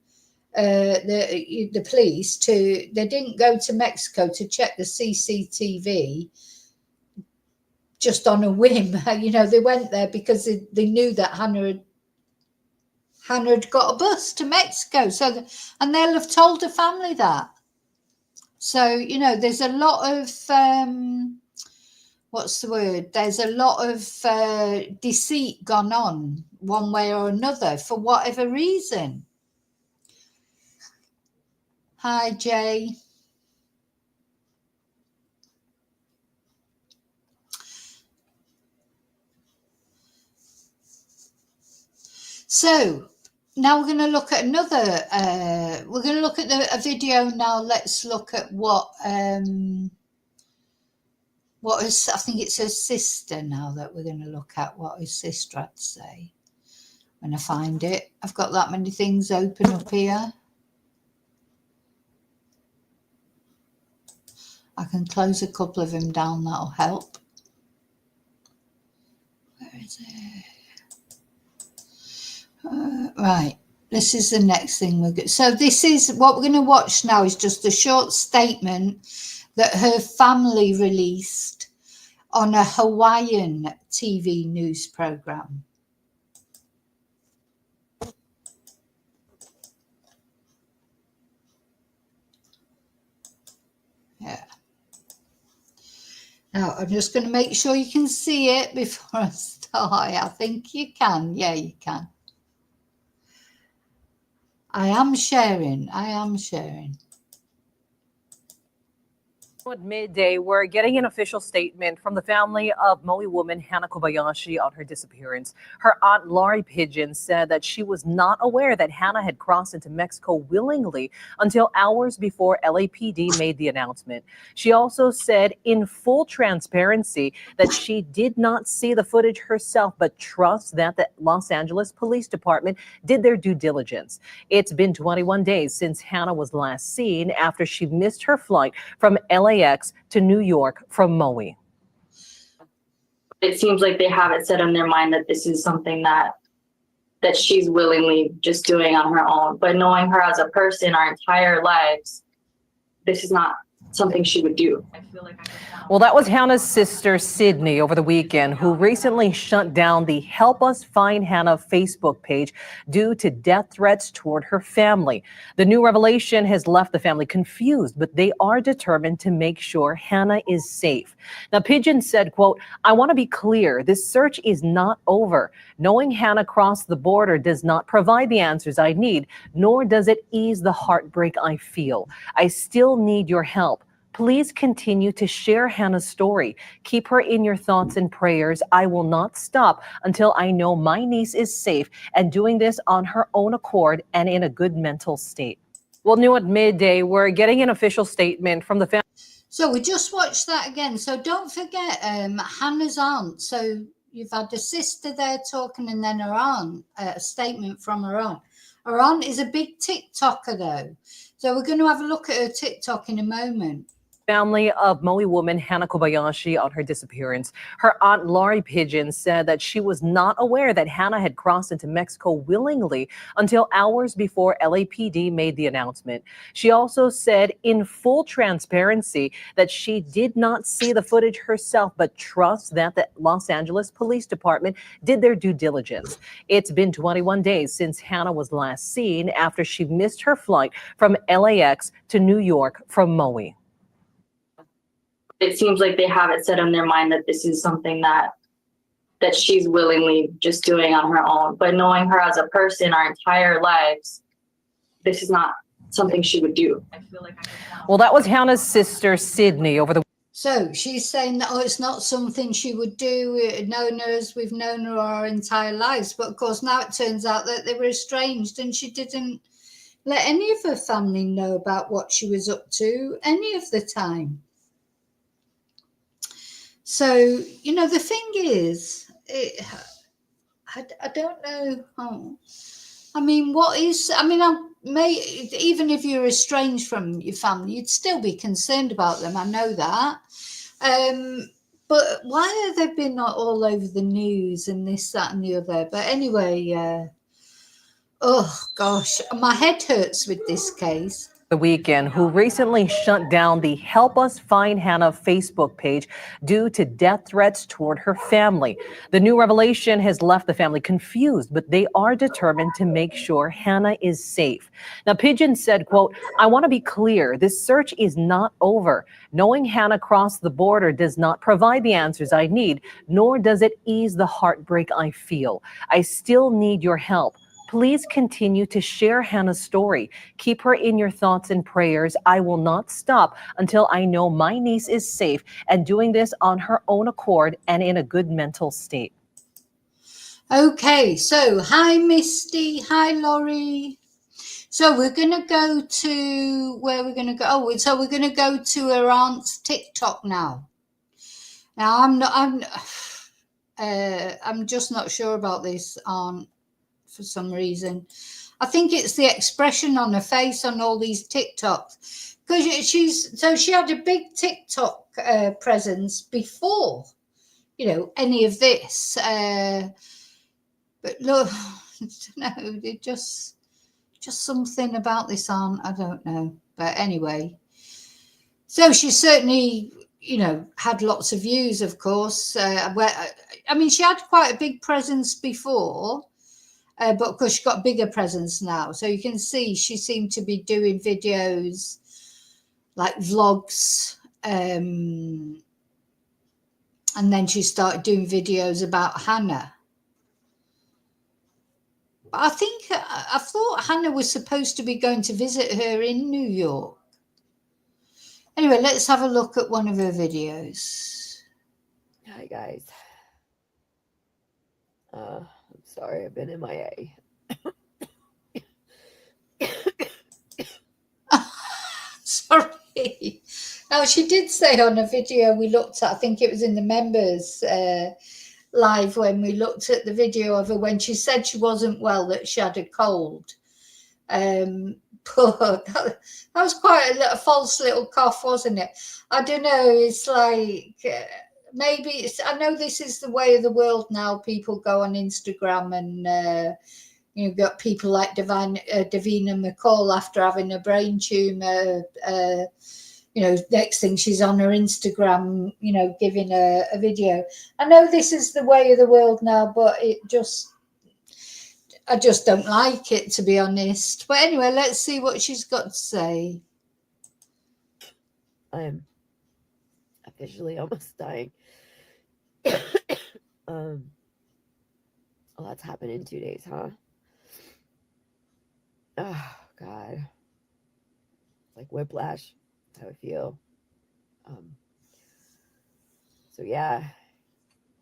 The police they didn't go to Mexico to check the CCTV just on a whim. You know, they went there because they knew that Hannah had got a bus to Mexico. And they'll have told the family that. So, you know, there's a lot of, what's the word? There's a lot of deceit gone on one way or another for whatever reason. Hi, Jay. So now we're going to look at another, we're going to look at a video now. Let's look at what is, I think it's her sister now that we're going to look at what his sister had to say. When I find it, I've got that many things open up here. I can close a couple of them down, that'll help. Where is it? Right, this is the next thing we're going. So this is what we're going to watch now, is just a short statement that her family released on a Hawaiian TV news program. Yeah. Now, I'm just going to make sure you can see it before I start. I think you can. Yeah, you can. I am sharing. At midday, we're getting an official statement from the family of Maui woman Hannah Kobayashi on her disappearance. Her aunt Laurie Pigeon said that she was not aware that Hannah had crossed into Mexico willingly until hours before LAPD made the announcement. She also said in full transparency that she did not see the footage herself, but trusts that the Los Angeles Police Department did their due diligence. It's been 21 days since Hannah was last seen after she missed her flight from LAX to New York from Maui. It seems like they have it set in their mind that this is something that she's willingly just doing on her own. But knowing her as a person our entire lives, this is not something she would do. I feel like well, that was Hannah's sister, Sydney, over the weekend, who recently shut down the Help Us Find Hannah Facebook page due to death threats toward her family. The new revelation has left the family confused, but they are determined to make sure Hannah is safe. Now, Pigeon said, quote, "I want to be clear, this search is not over. Knowing Hannah crossed the border does not provide the answers I need, nor does it ease the heartbreak I feel. I still need your help. Please continue to share Hannah's story. Keep her in your thoughts and prayers. I will not stop until I know my niece is safe and doing this on her own accord and in a good mental state." Well, new at midday, we're getting an official statement from the family. So we just watched that again. So don't forget Hannah's aunt. So you've had the sister there talking, and then her aunt, a statement from her aunt. Her aunt is a big TikToker though. So we're going to have a look at her TikTok in a moment. Family of Maui woman Hannah Kobayashi on her disappearance. Her aunt Laurie Pigeon said that she was not aware that Hannah had crossed into Mexico willingly until hours before LAPD made the announcement. She also said in full transparency that she did not see the footage herself, but trusts that the Los Angeles Police Department did their due diligence. It's been 21 days since Hannah was last seen after she missed her flight from LAX to New York from Maui. It seems like they have it set in their mind that this is something that she's willingly just doing on her own. But knowing her as a person our entire lives, this is not something she would do. I feel like Well, that was Hannah's sister, Sydney, over the So she's saying that, oh, it's not something she would do. We've known her our entire lives. But of course, now it turns out that they were estranged and she didn't let any of her family know about what she was up to any of the time. So, the thing is, I don't know. Even if you're estranged from your family, you'd still be concerned about them. I know that. But why have they been all over the news and this, that, and the other? But anyway, oh gosh, my head hurts with this case. The weekend, who recently shut down the Help Us Find Hannah Facebook page due to death threats toward her family. The new revelation has left the family confused, but they are determined to make sure Hannah is safe. Now, Pigeon said, quote, "I want to be clear, this search is not over. Knowing Hannah crossed the border does not provide the answers I need, nor does it ease the heartbreak I feel. I still need your help. Please continue to share Hannah's story. Keep her in your thoughts and prayers. I will not stop until I know my niece is safe and doing this on her own accord and in a good mental state." Okay, so hi Misty, hi Laurie. So we're going to go to where we're going to go. Oh, so we're going to go to her aunt's TikTok now. Now I'm just not sure about this aunt for some reason. I think it's the expression on her face on all these TikToks, because she had a big TikTok presence before, any of this. But look, no, it just something about this aunt, I don't know. But anyway, so she certainly, had lots of views, of course. She had quite a big presence before. But of course, she's got a bigger presence now. So you can see she seemed to be doing videos like vlogs. And then she started doing videos about Hannah. But I thought Hannah was supposed to be going to visit her in New York. Anyway, let's have a look at one of her videos. Hi, guys. I'm sorry, I've been MIA. Sorry. Now, she did say on a video we looked at, I think it was in the members live when we looked at the video of her when she said she wasn't well, that she had a cold. But that was quite a false little cough, wasn't it? I don't know. It's like maybe I know this is the way of the world now. People go on Instagram and you've got people like Davina McCall after having a brain tumor. Next thing she's on her Instagram, giving a video. I know this is the way of the world now, but I just don't like it, to be honest. But anyway, let's see what she's got to say. I'm officially almost dying. A lot's happened in 2 days, huh? Oh, God. It's like whiplash. That's how I feel. So, yeah,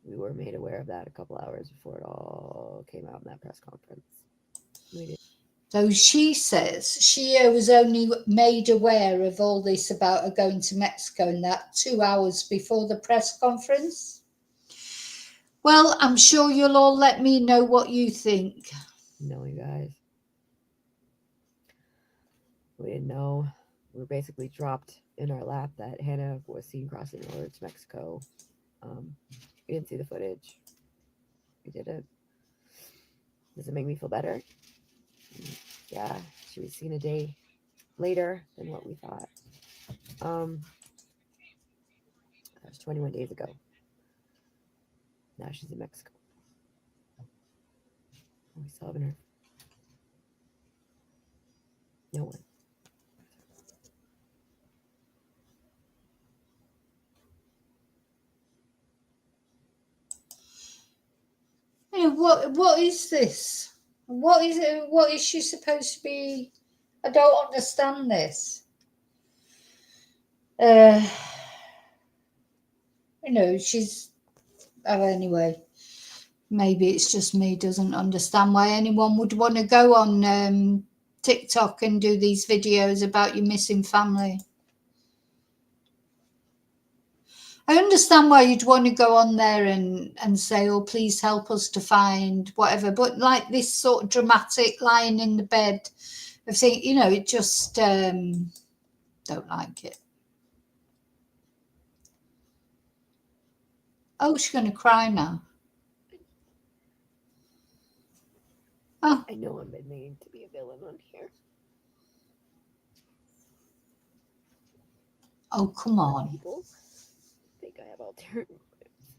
we were made aware of that a couple hours before it all came out in that press conference. So she says she was only made aware of all this about her going to Mexico and that 2 hours before the press conference. Well, I'm sure you'll all let me know what you think. No, you guys. We didn't know we were basically dropped in our lap that Hannah was seen crossing over to Mexico. We didn't see the footage. We didn't. Does it make me feel better? Yeah, she was seen a day later than what we thought. That was 21 days ago. Now she's in Mexico. We still haven't heard. No one. What is this? What is it? What is she supposed to be? I don't understand this. She's. Oh, anyway, maybe it's just me doesn't understand why anyone would want to go on TikTok and do these videos about your missing family. I understand why you'd want to go on there and say, oh, please help us to find whatever. But like this sort of dramatic lying in the bed of saying, it just don't like it. Oh, she's going to cry now. Oh. I know I'm made to be a villain on here. Oh, come on. People think I have ulterior motives.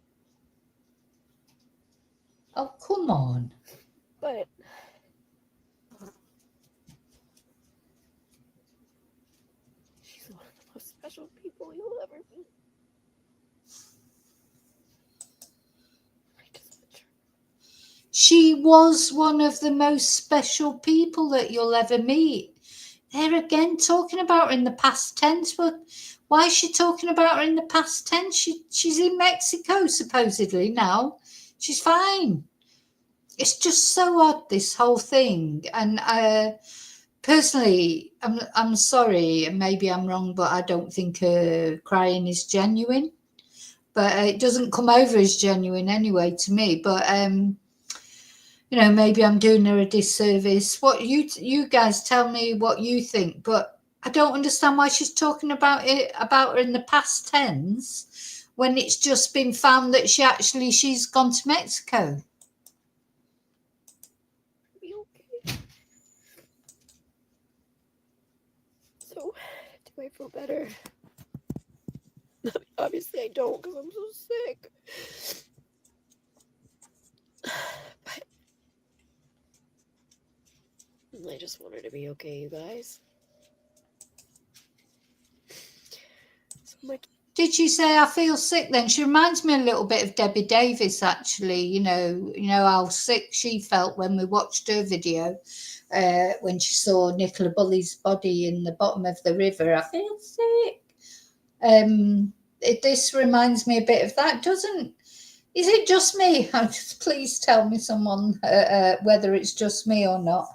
Oh, come on. But she's one of the most special people you'll ever meet. She was one of the most special people that you'll ever meet. There again, talking about her in the past tense, but why is she talking about her in the past tense? She's in Mexico, supposedly, now. She's fine. It's just so odd, this whole thing. And personally, I'm sorry, and maybe I'm wrong, but I don't think her crying is genuine. But it doesn't come over as genuine anyway to me. But maybe I'm doing her a disservice. What you guys tell me what you think, but I don't understand why she's talking about her in the past tense when it's just been found that she's gone to Mexico. Be okay. So, do I feel better? Obviously, I don't because I'm so sick. But I just want her to be okay, you guys. So Did she say I feel sick then? She reminds me a little bit of Debbie Davis, actually. You know how sick she felt when we watched her video when she saw Nicola Bulley's body in the bottom of the river. I feel sick. This reminds me a bit of that, doesn't? Is it just me? Please tell me, someone, whether it's just me or not.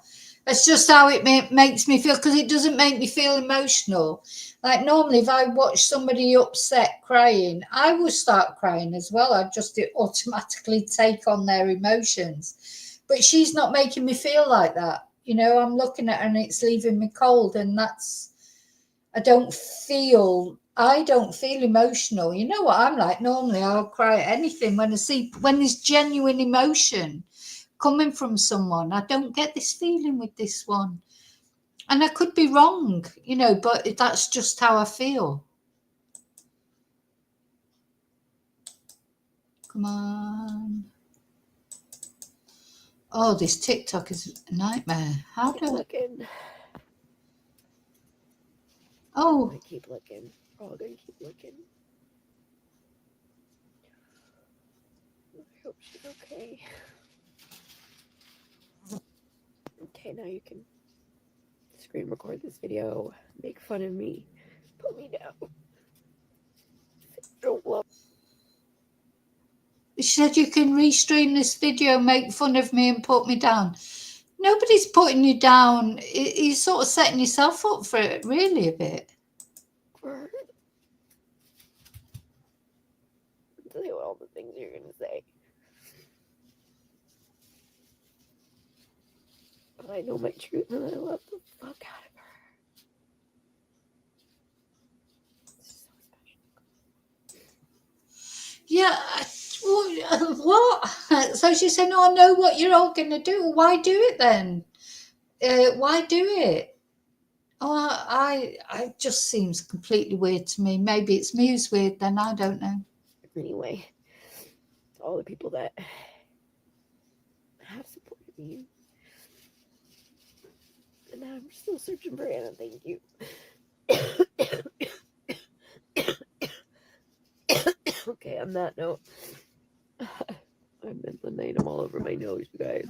That's just how it makes me feel, because it doesn't make me feel emotional. Like normally, if I watch somebody upset crying, I would start crying as well. I'd just automatically take on their emotions. But she's not making me feel like that. I'm looking at her and it's leaving me cold, and I don't feel emotional. You know what I'm like? Normally I'll cry at anything when there's genuine emotion coming from someone. I don't get this feeling with this one. And I could be wrong, but that's just how I feel. Come on. Oh, this TikTok is a nightmare. How do I... looking. Oh. I keep looking. We're all gonna keep looking. I hope she's okay. Okay, now you can screen record this video, make fun of me, put me down. Don't love. She said you can restream this video, make fun of me and put me down. Nobody's putting you down. You're sort of setting yourself up for it, really, a bit. For her. Tell you all the things you're gonna say. But I know my truth and I love the fuck out of her. Yeah. What? So she's saying, "Oh, I know what you're all going to do. Why do it then? Why do it?" Oh, I just seems completely weird to me. Maybe it's me who's weird then. I don't know. Anyway, to all the people that have supported me, and I'm still searching for Anna. Thank you. Okay, on that note, I've been laying them all over my nose, you guys.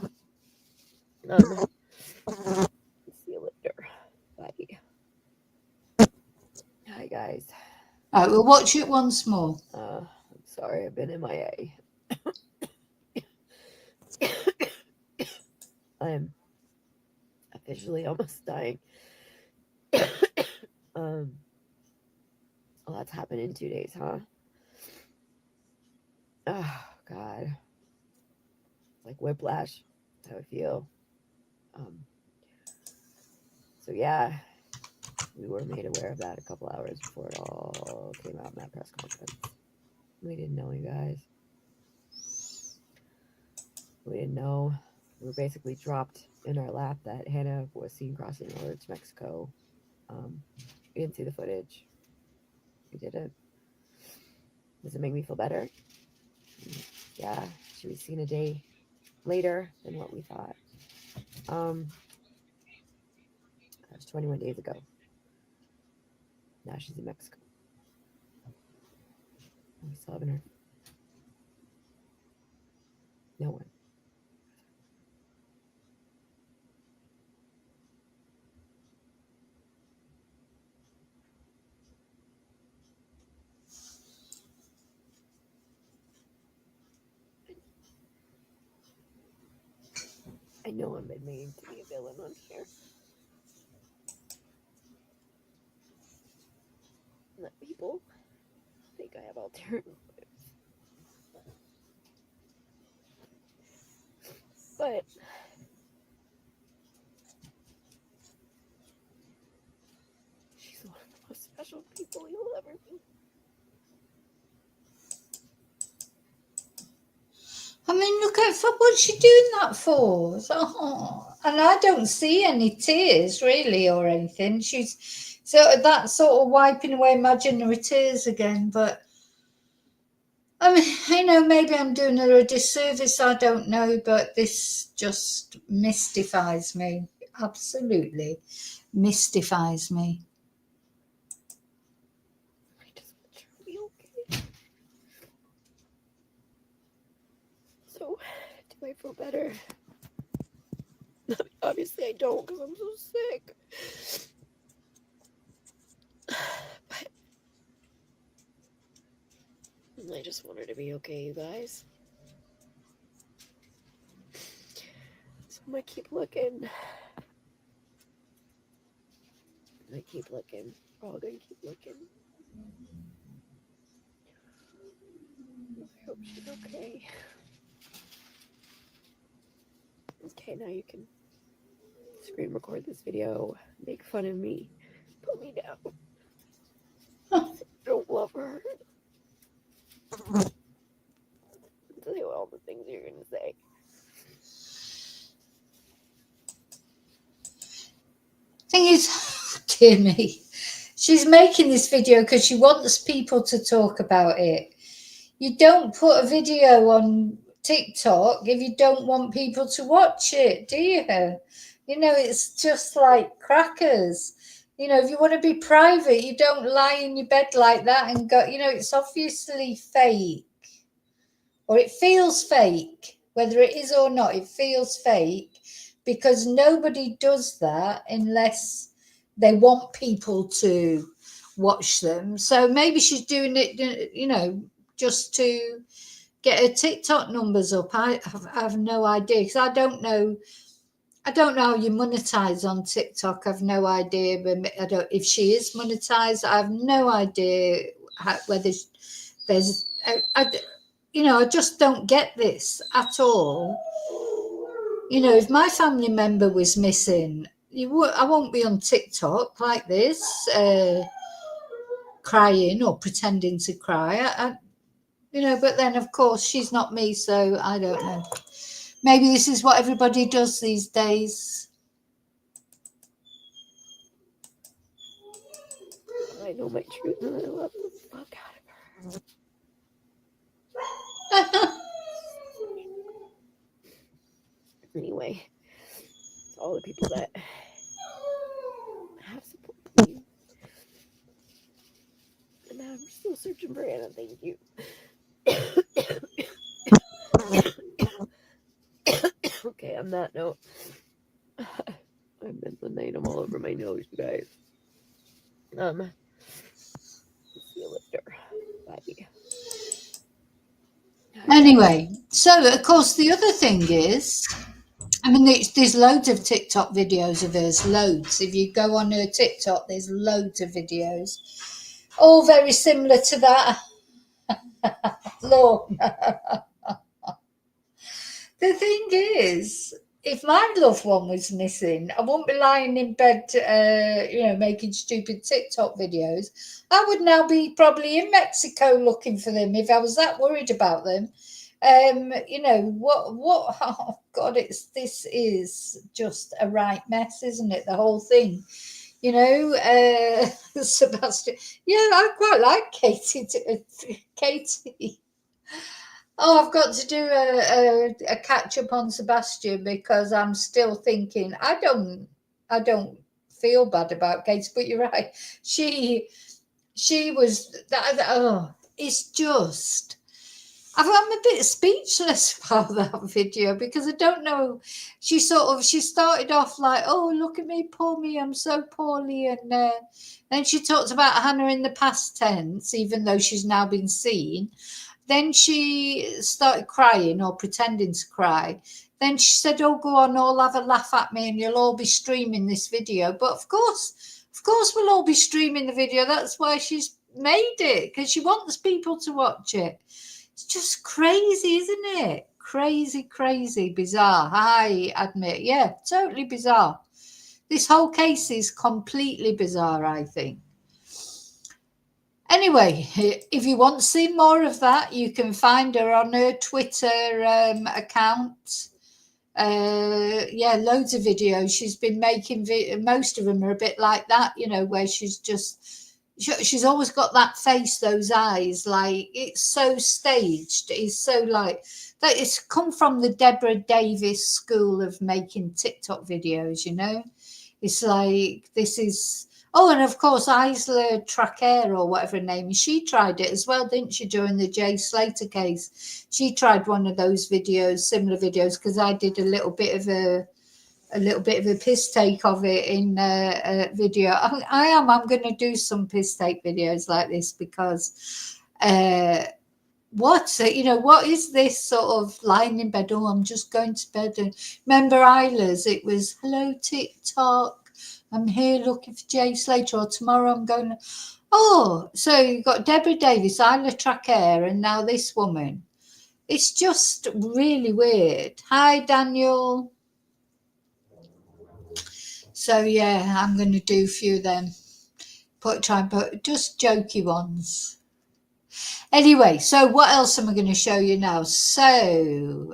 See you later. Bye. Hi, guys. All right, we'll watch it once more. I'm sorry, I've been MIA. I'm officially almost dying. A lot's happened in 2 days, huh? Oh, God. Like whiplash. That's how I feel. So, yeah, we were made aware of that a couple hours before it all came out in that press conference. We didn't know, you guys. We didn't know. We were basically dropped in our lap that Hannah was seen crossing over to Mexico. We didn't see the footage. We didn't. Does it make me feel better? Yeah, she was seen a day later than what we thought. That was 21 days ago. Now she's in Mexico. We still haven't heard. No one. I know I've been made to be a villain on here. That people think I have ulterior motives. But she's one of the most special people you'll ever meet. I mean, look at what's she doing that for? And I don't see any tears really or anything. She's that sort of wiping away imaginary tears again. But I mean, maybe I'm doing her a disservice. I don't know, but this just mystifies me. Absolutely mystifies me. I just want her to be okay. So, do I feel better? Obviously, I don't because I'm so sick. But I just want her to be okay, you guys. So I'm gonna keep looking. We're all gonna keep looking. I hope she's okay. Okay, now you can screen record this video, make fun of me, put me down. Don't love her. Say all the things you're gonna say. Thing is, dear me, she's making this video because she wants people to talk about it. You don't put a video on TikTok if you don't want people to watch it, do you? It's just like crackers. If you want to be private, you don't lie in your bed like that and go, it's obviously fake. Or it feels fake. Whether it is or not, it feels fake because nobody does that unless they want people to watch them. So maybe she's doing it, just to get her TikTok numbers up. I have no idea because I don't know how you monetize on TikTok. I've no idea. But if she is monetized. I have no idea whether there's. I just don't get this at all. If my family member was missing, I won't be on TikTok like this, crying or pretending to cry. But then, of course, she's not me, so I don't know. Maybe this is what everybody does these days. I know my truth and I love the fuck out of her. Anyway, to all the people that have supported me. And I'm still searching for Anna, thank you. Okay, on that note, I've been I'm all over my nose, you guys. See you later. Bye. Anyway, so of course the other thing is, I mean, there's loads of TikTok videos of hers, loads. If you go on her TikTok, there's loads of videos, all very similar to that. Lord. The thing is, if my loved one was missing, I wouldn't be lying in bed, making stupid TikTok videos. I would now be probably in Mexico looking for them if I was that worried about them. What? Oh God, this is just a right mess, isn't it? The whole thing. Sebastian. Yeah, I quite like Katie. Katie. Oh, I've got to do a catch up on Sebastian because I'm still thinking I don't feel bad about Katie, but you're right. She was that. Oh, it's just. I'm a bit speechless about that video because I don't know. She started off like, "Oh, look at me, poor me, I'm so poorly," and then she talked about Hannah in the past tense, even though she's now been seen. Then she started crying or pretending to cry. Then she said, "Oh, go on, all have a laugh at me and you'll all be streaming this video." But of course, we'll all be streaming the video. That's why she's made it, because she wants people to watch it. It's just crazy, isn't it? Crazy, crazy, bizarre. I admit, yeah, totally bizarre. This whole case is completely bizarre, I think. Anyway, if you want to see more of that, you can find her on her Twitter account. Loads of videos she's been making. Most of them are a bit like that, where she's always got that face, those eyes, like it's so staged. It's so like that. It's come from the Deborah Davis school of making TikTok videos. It's like this is. Oh, and of course, Isla Traquair or whatever her name is, she tried it as well, didn't she, during the Jay Slater case? She tried one of those videos, similar videos, because I did a little bit of a piss take of it in a video. I'm going to do some piss take videos like this because what is this sort of lying in bed? Oh, I'm just going to bed. And remember Isla's? It was, "Hello, TikTok. I'm here looking for Jay Slater," or "Tomorrow I'm going." Oh, so you've got Deborah Davis, Isla Traquair, and now this woman. It's just really weird. Hi, Daniel. So yeah, I'm going to do a few of them. Put just jokey ones. Anyway, so what else am I going to show you now? So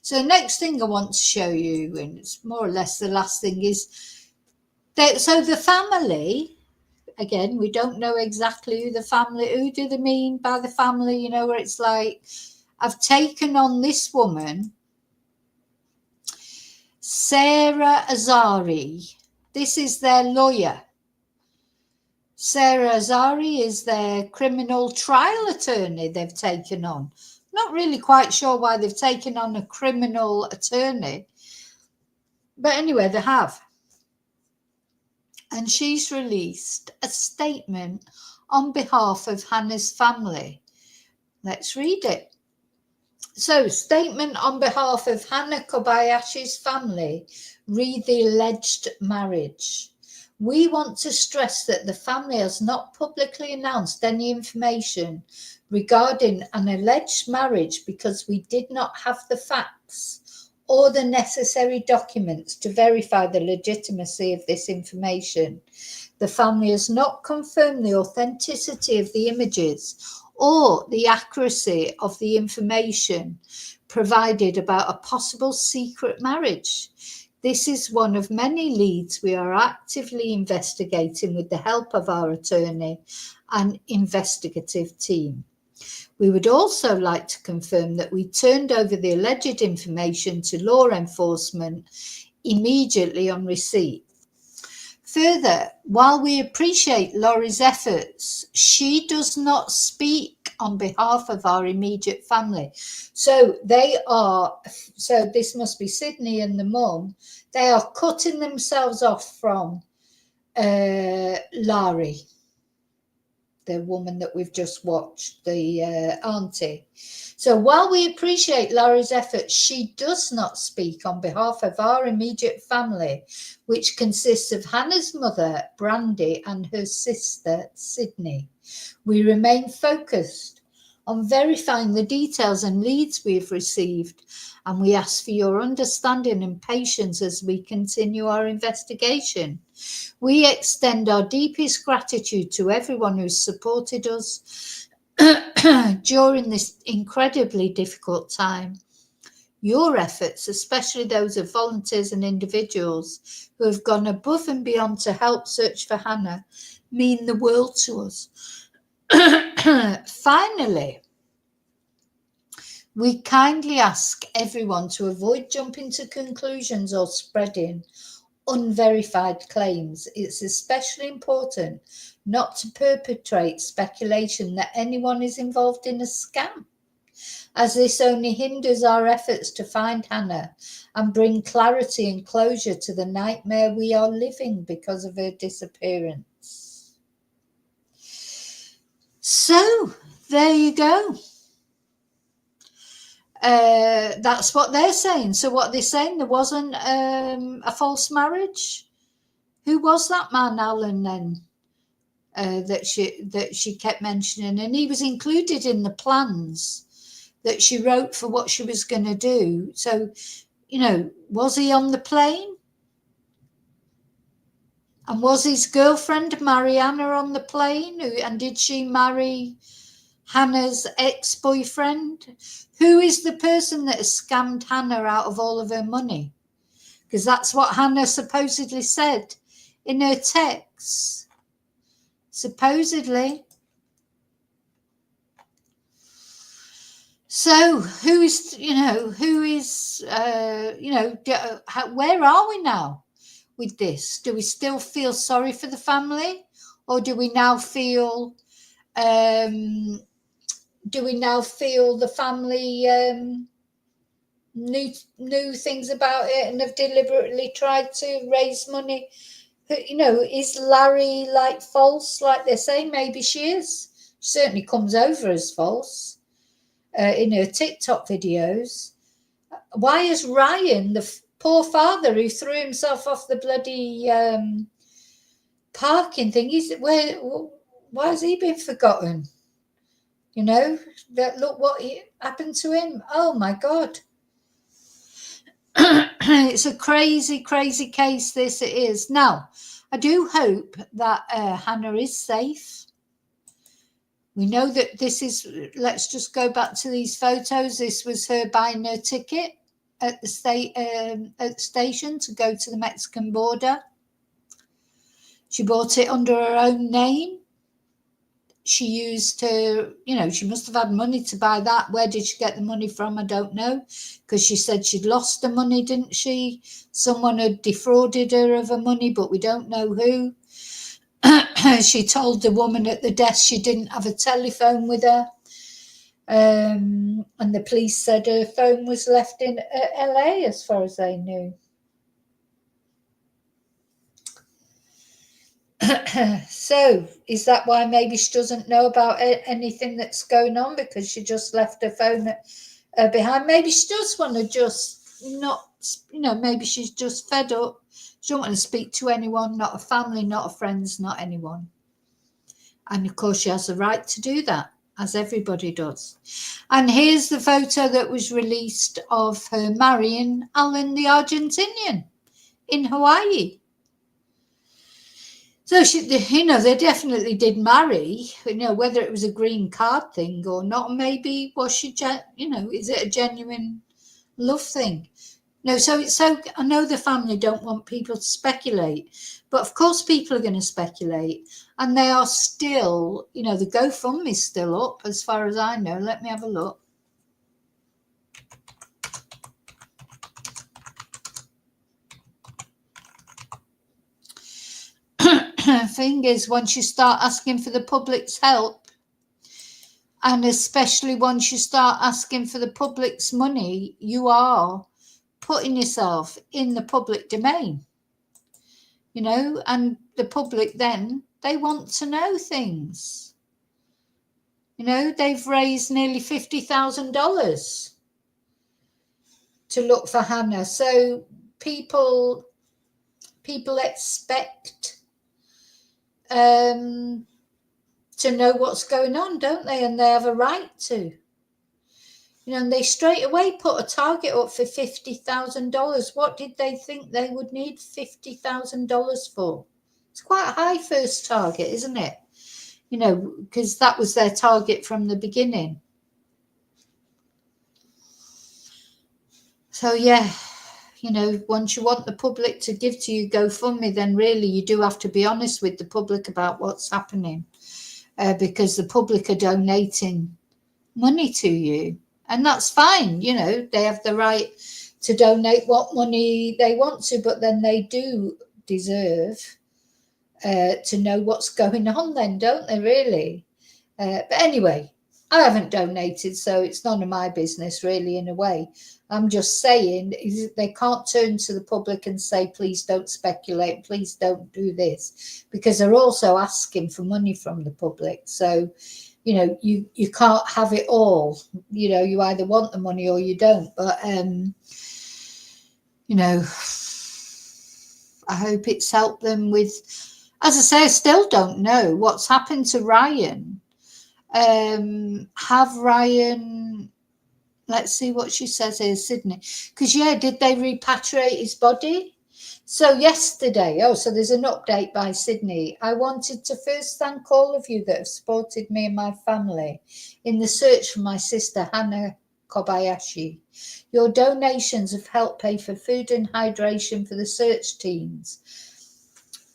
so the next thing I want to show you, and it's more or less the last thing, is that so the family, again, we don't know exactly who do they mean by the family, where it's like, I've taken on this woman, Sarah Azari. This is their lawyer. Sarah Azari is their criminal trial attorney they've taken on. Not really quite sure why they've taken on a criminal attorney. But anyway, they have. And she's released a statement on behalf of Hannah's family. Let's read it. So, statement on behalf of Hannah Kobayashi's family, read the alleged marriage. We want to stress that the family has not publicly announced any information regarding an alleged marriage because we did not have the facts or the necessary documents to verify the legitimacy of this information. The family has not confirmed the authenticity of the images or the accuracy of the information provided about a possible secret marriage. This is one of many leads we are actively investigating with the help of our attorney and investigative team. We would also like to confirm that we turned over the alleged information to law enforcement immediately on receipt. Further, while we appreciate Laurie's efforts, she does not speak on behalf of our immediate family. So this must be Sydney and the mum. They are cutting themselves off from Laurie, the woman that we've just watched, the auntie. So while we appreciate Laurie's efforts, she does not speak on behalf of our immediate family, which consists of Hannah's mother, Brandy, and her sister, Sydney. We remain focused on verifying the details and leads we have received, and we ask for your understanding and patience as we continue our investigation. We extend our deepest gratitude to everyone who's supported us during this incredibly difficult time. Your efforts, especially those of volunteers and individuals who have gone above and beyond to help search for Hannah, mean the world to us. Finally, we kindly ask everyone to avoid jumping to conclusions or spreading unverified claims. It's especially important not to perpetrate speculation that anyone is involved in a scam, as this only hinders our efforts to find Hannah and bring clarity and closure to the nightmare we are living because of her disappearance. So, there you go. That's what they're saying. So what they're saying, there wasn't a false marriage? Who was that man, Alan, then, that she kept mentioning? And he was included in the plans that she wrote for what she was going to do. So, was he on the plane? And was his girlfriend, Mariana, on the plane? And did she marry Hannah's ex-boyfriend? Who is the person that has scammed Hannah out of all of her money? Because that's what Hannah supposedly said in her text. Supposedly. So where are we now with this? Do we still feel sorry for the family, or do we now feel the family knew things about it and have deliberately tried to raise money? Is Larry false, like they're saying? Maybe she is. She certainly comes over as false in her TikTok videos. Why is Ryan, the poor father who threw himself off the bloody parking thing, why has he been forgotten? Look what happened to him. Oh my God. It's a crazy, crazy case, this it is. Now, I do hope that Hannah is safe. We know that this is, let's just go back to these photos. This was her buying her ticket at the station to go to the Mexican border. She bought it under her own name. She used her, she must have had money to buy that. Where did she get the money from? I don't know, because she said she'd lost the money, didn't she? Someone had defrauded her of her money, but we don't know who. She told the woman at the desk she didn't have a telephone with her. And the police said her phone was left in LA, as far as they knew. So is that why maybe she doesn't know about anything that's going on, because she just left her phone behind? Maybe she does want to just not, maybe she's just fed up. She don't want to speak to anyone, not a family, not a friends, not anyone. And of course she has the right to do that, as everybody does. And here's the photo that was released of her marrying Alan the Argentinian in Hawaii. So they definitely did marry. Whether it was a green card thing or not, maybe was she, is it a genuine love thing? No, so I know the family don't want people to speculate, but of course people are going to speculate, and they are still, the GoFundMe's still up as far as I know. Let me have a look. Thing is, once you start asking for the public's help, and especially once you start asking for the public's money, you are putting yourself in the public domain, and the public then, they want to know things. They've raised nearly $50,000 to look for Hannah. So people expect to know what's going on, don't they? And they have a right to. And they straight away put a target up for $50,000. What did they think they would need $50,000 for? It's quite a high first target, isn't it? Because that was their target from the beginning. So, yeah, once you want the public to give to you GoFundMe, then really you do have to be honest with the public about what's happening, because the public are donating money to you. And that's fine, they have the right to donate what money they want to, but then they do deserve to know what's going on then, don't they, really? But anyway, I haven't donated, so it's none of my business, really, in a way. I'm just saying they can't turn to the public and say, please don't speculate, please don't do this, because they're also asking for money from the public. So, you can't have it all. You either want the money or you don't. But, I hope it's helped them with, as I say, I still don't know what's happened to Ryan. Have Ryan, let's see what she says here, Sydney. Because, did they repatriate his body? So yesterday, so there's an update by Sydney. I wanted to first thank all of you that have supported me and my family in the search for my sister, Hannah Kobayashi. Your donations have helped pay for food and hydration for the search teams,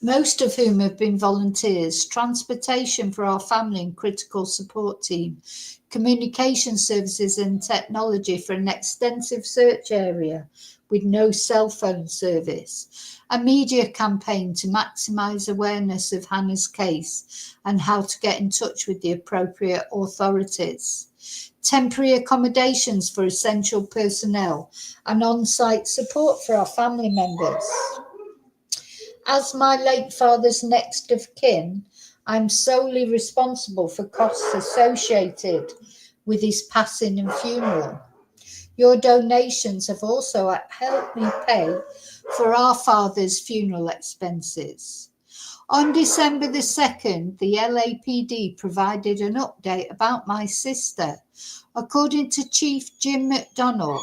most of whom have been volunteers, transportation for our family and critical support team, communication services and technology for an extensive search area with no cell phone service, a media campaign to maximise awareness of Hannah's case and how to get in touch with the appropriate authorities, temporary accommodations for essential personnel, and on-site support for our family members. As my late father's next of kin, I'm solely responsible for costs associated with his passing and funeral. Your donations have also helped me pay for our father's funeral expenses. On December the 2nd, the LAPD provided an update about my sister. According to Chief Jim McDonnell,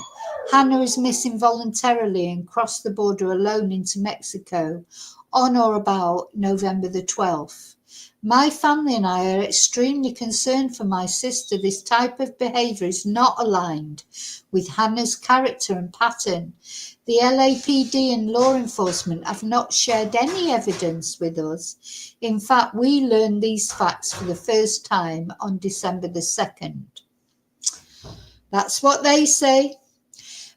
Hannah is missing voluntarily and crossed the border alone into Mexico on or about November the 12th. My family and I are extremely concerned for my sister. This type of behaviour is not aligned with Hannah's character and pattern. The LAPD and law enforcement have not shared any evidence with us. In fact, we learned these facts for the first time on December the 2nd. That's what they say.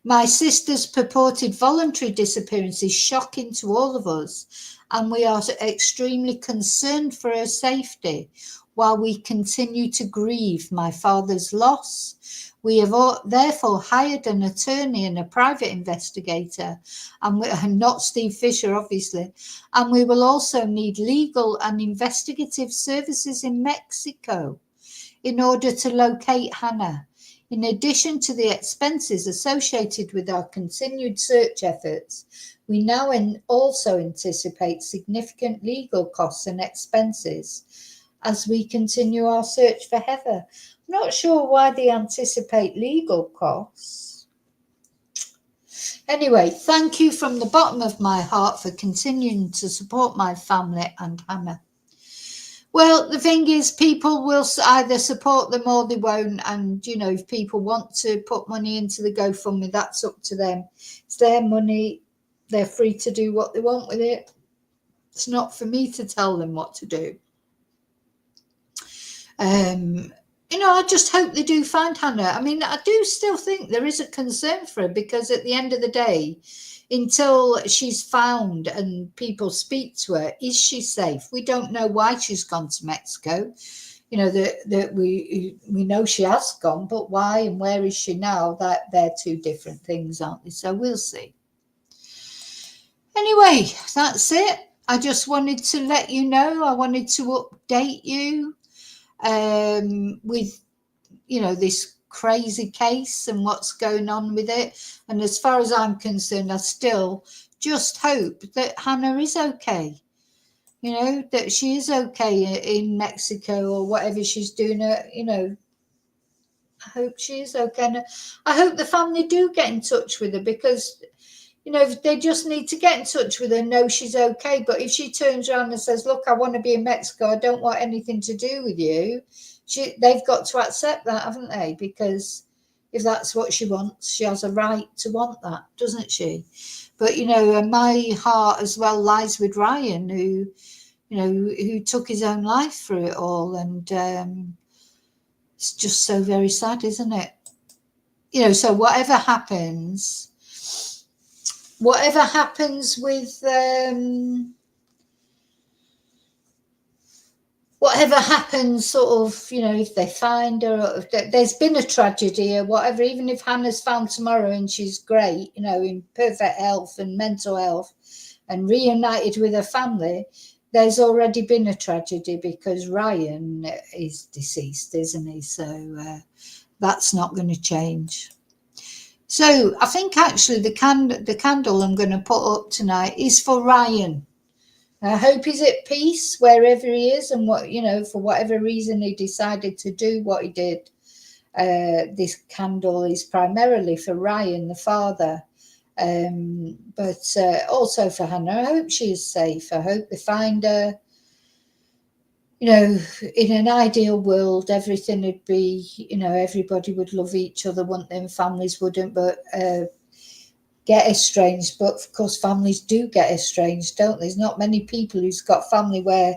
My sister's purported voluntary disappearance is shocking to all of us, and we are extremely concerned for her safety while we continue to grieve my father's loss. We have therefore hired an attorney and a private investigator, and not Steve Fisher, obviously, and we will also need legal and investigative services in Mexico in order to locate Hannah. In addition to the expenses associated with our continued search efforts, we now also anticipate significant legal costs and expenses as we continue our search for Heather. I'm not sure why they anticipate legal costs. Anyway, thank you from the bottom of my heart for continuing to support my family and Hannah. Well, the thing is, people will either support them or they won't. And, you know, if people want to put money into the GoFundMe, that's up to them. It's their money. They're free to do what they want with it. It's not for me to tell them what to do. You know, I just hope they do find Hannah. I mean, I do still think there is a concern for her, because at the end of the day, until she's found and people speak to her, is she safe? We don't know why she's gone to Mexico. You know, that we know she has gone, but why and where is she now? That they're two different things, aren't they? So we'll see. Anyway, that's it. I just wanted to let you know. I wanted to update you with, you know, this crazy case and what's going on with it. And as far as I'm concerned, I still just hope that Hannah is okay. You know, that she is okay in Mexico or whatever she's doing. You know, I hope she is okay. And I hope the family do get in touch with her, because, you know, they just need to get in touch with her, know she's okay. But if she turns around and says, look, I want to be in Mexico, I don't want anything to do with you, they've got to accept that, haven't they? Because if that's what she wants, she has a right to want that, doesn't she? But, you know, my heart as well lies with Ryan, who, you know, who took his own life through it all. And it's just so very sad, isn't it? You know, so whatever happens with whatever happens, sort of, you know, if they find her, or if there's been a tragedy or whatever, even if Hannah's found tomorrow and she's great, you know, in perfect health and mental health and reunited with her family, there's already been a tragedy, because Ryan is deceased, isn't he? So that's not going to change. So I think actually the candle I'm going to put up tonight is for Ryan. I hope he's at peace wherever he is, and what, you know, for whatever reason he decided to do what he did. This candle is primarily for Ryan, the father, but also for Hannah. I hope she is safe. I hope they find her. You know, in an ideal world, everything would be, you know, everybody would love each other, wouldn't they? And families wouldn't, but get estranged. But of course, families do get estranged, don't they? There's not many people who's got family where,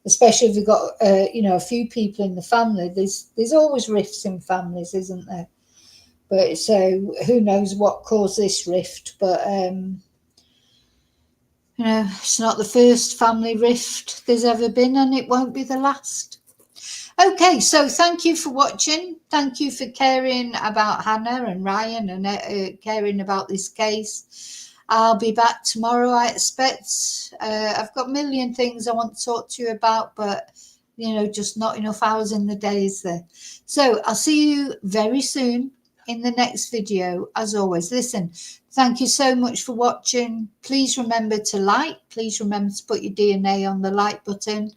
especially if you've got, you know, a few people in the family, there's always rifts in families, isn't there? But so who knows what caused this rift? But you know, it's not the first family rift there's ever been, and it won't be the last. Okay, so thank you for watching. Thank you for caring about Hannah and Ryan, and caring about this case. I'll be back tomorrow, I expect. I've got a million things I want to talk to you about, but, you know, just not enough hours in the day, is there? So I'll see you very soon in the next video. As always, listen, thank you so much for watching. Please remember to like. Please remember to put your DNA on the like button.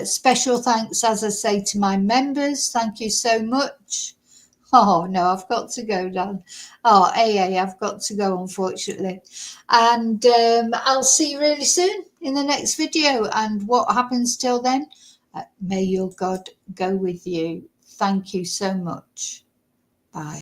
Special thanks, as I say, to my members. Thank you so much. Oh no, I've got to go, Dan. Oh, AA, I've got to go, unfortunately. And I'll see you really soon in the next video. And what happens till then, may your God go with you. Thank you so much. Bye.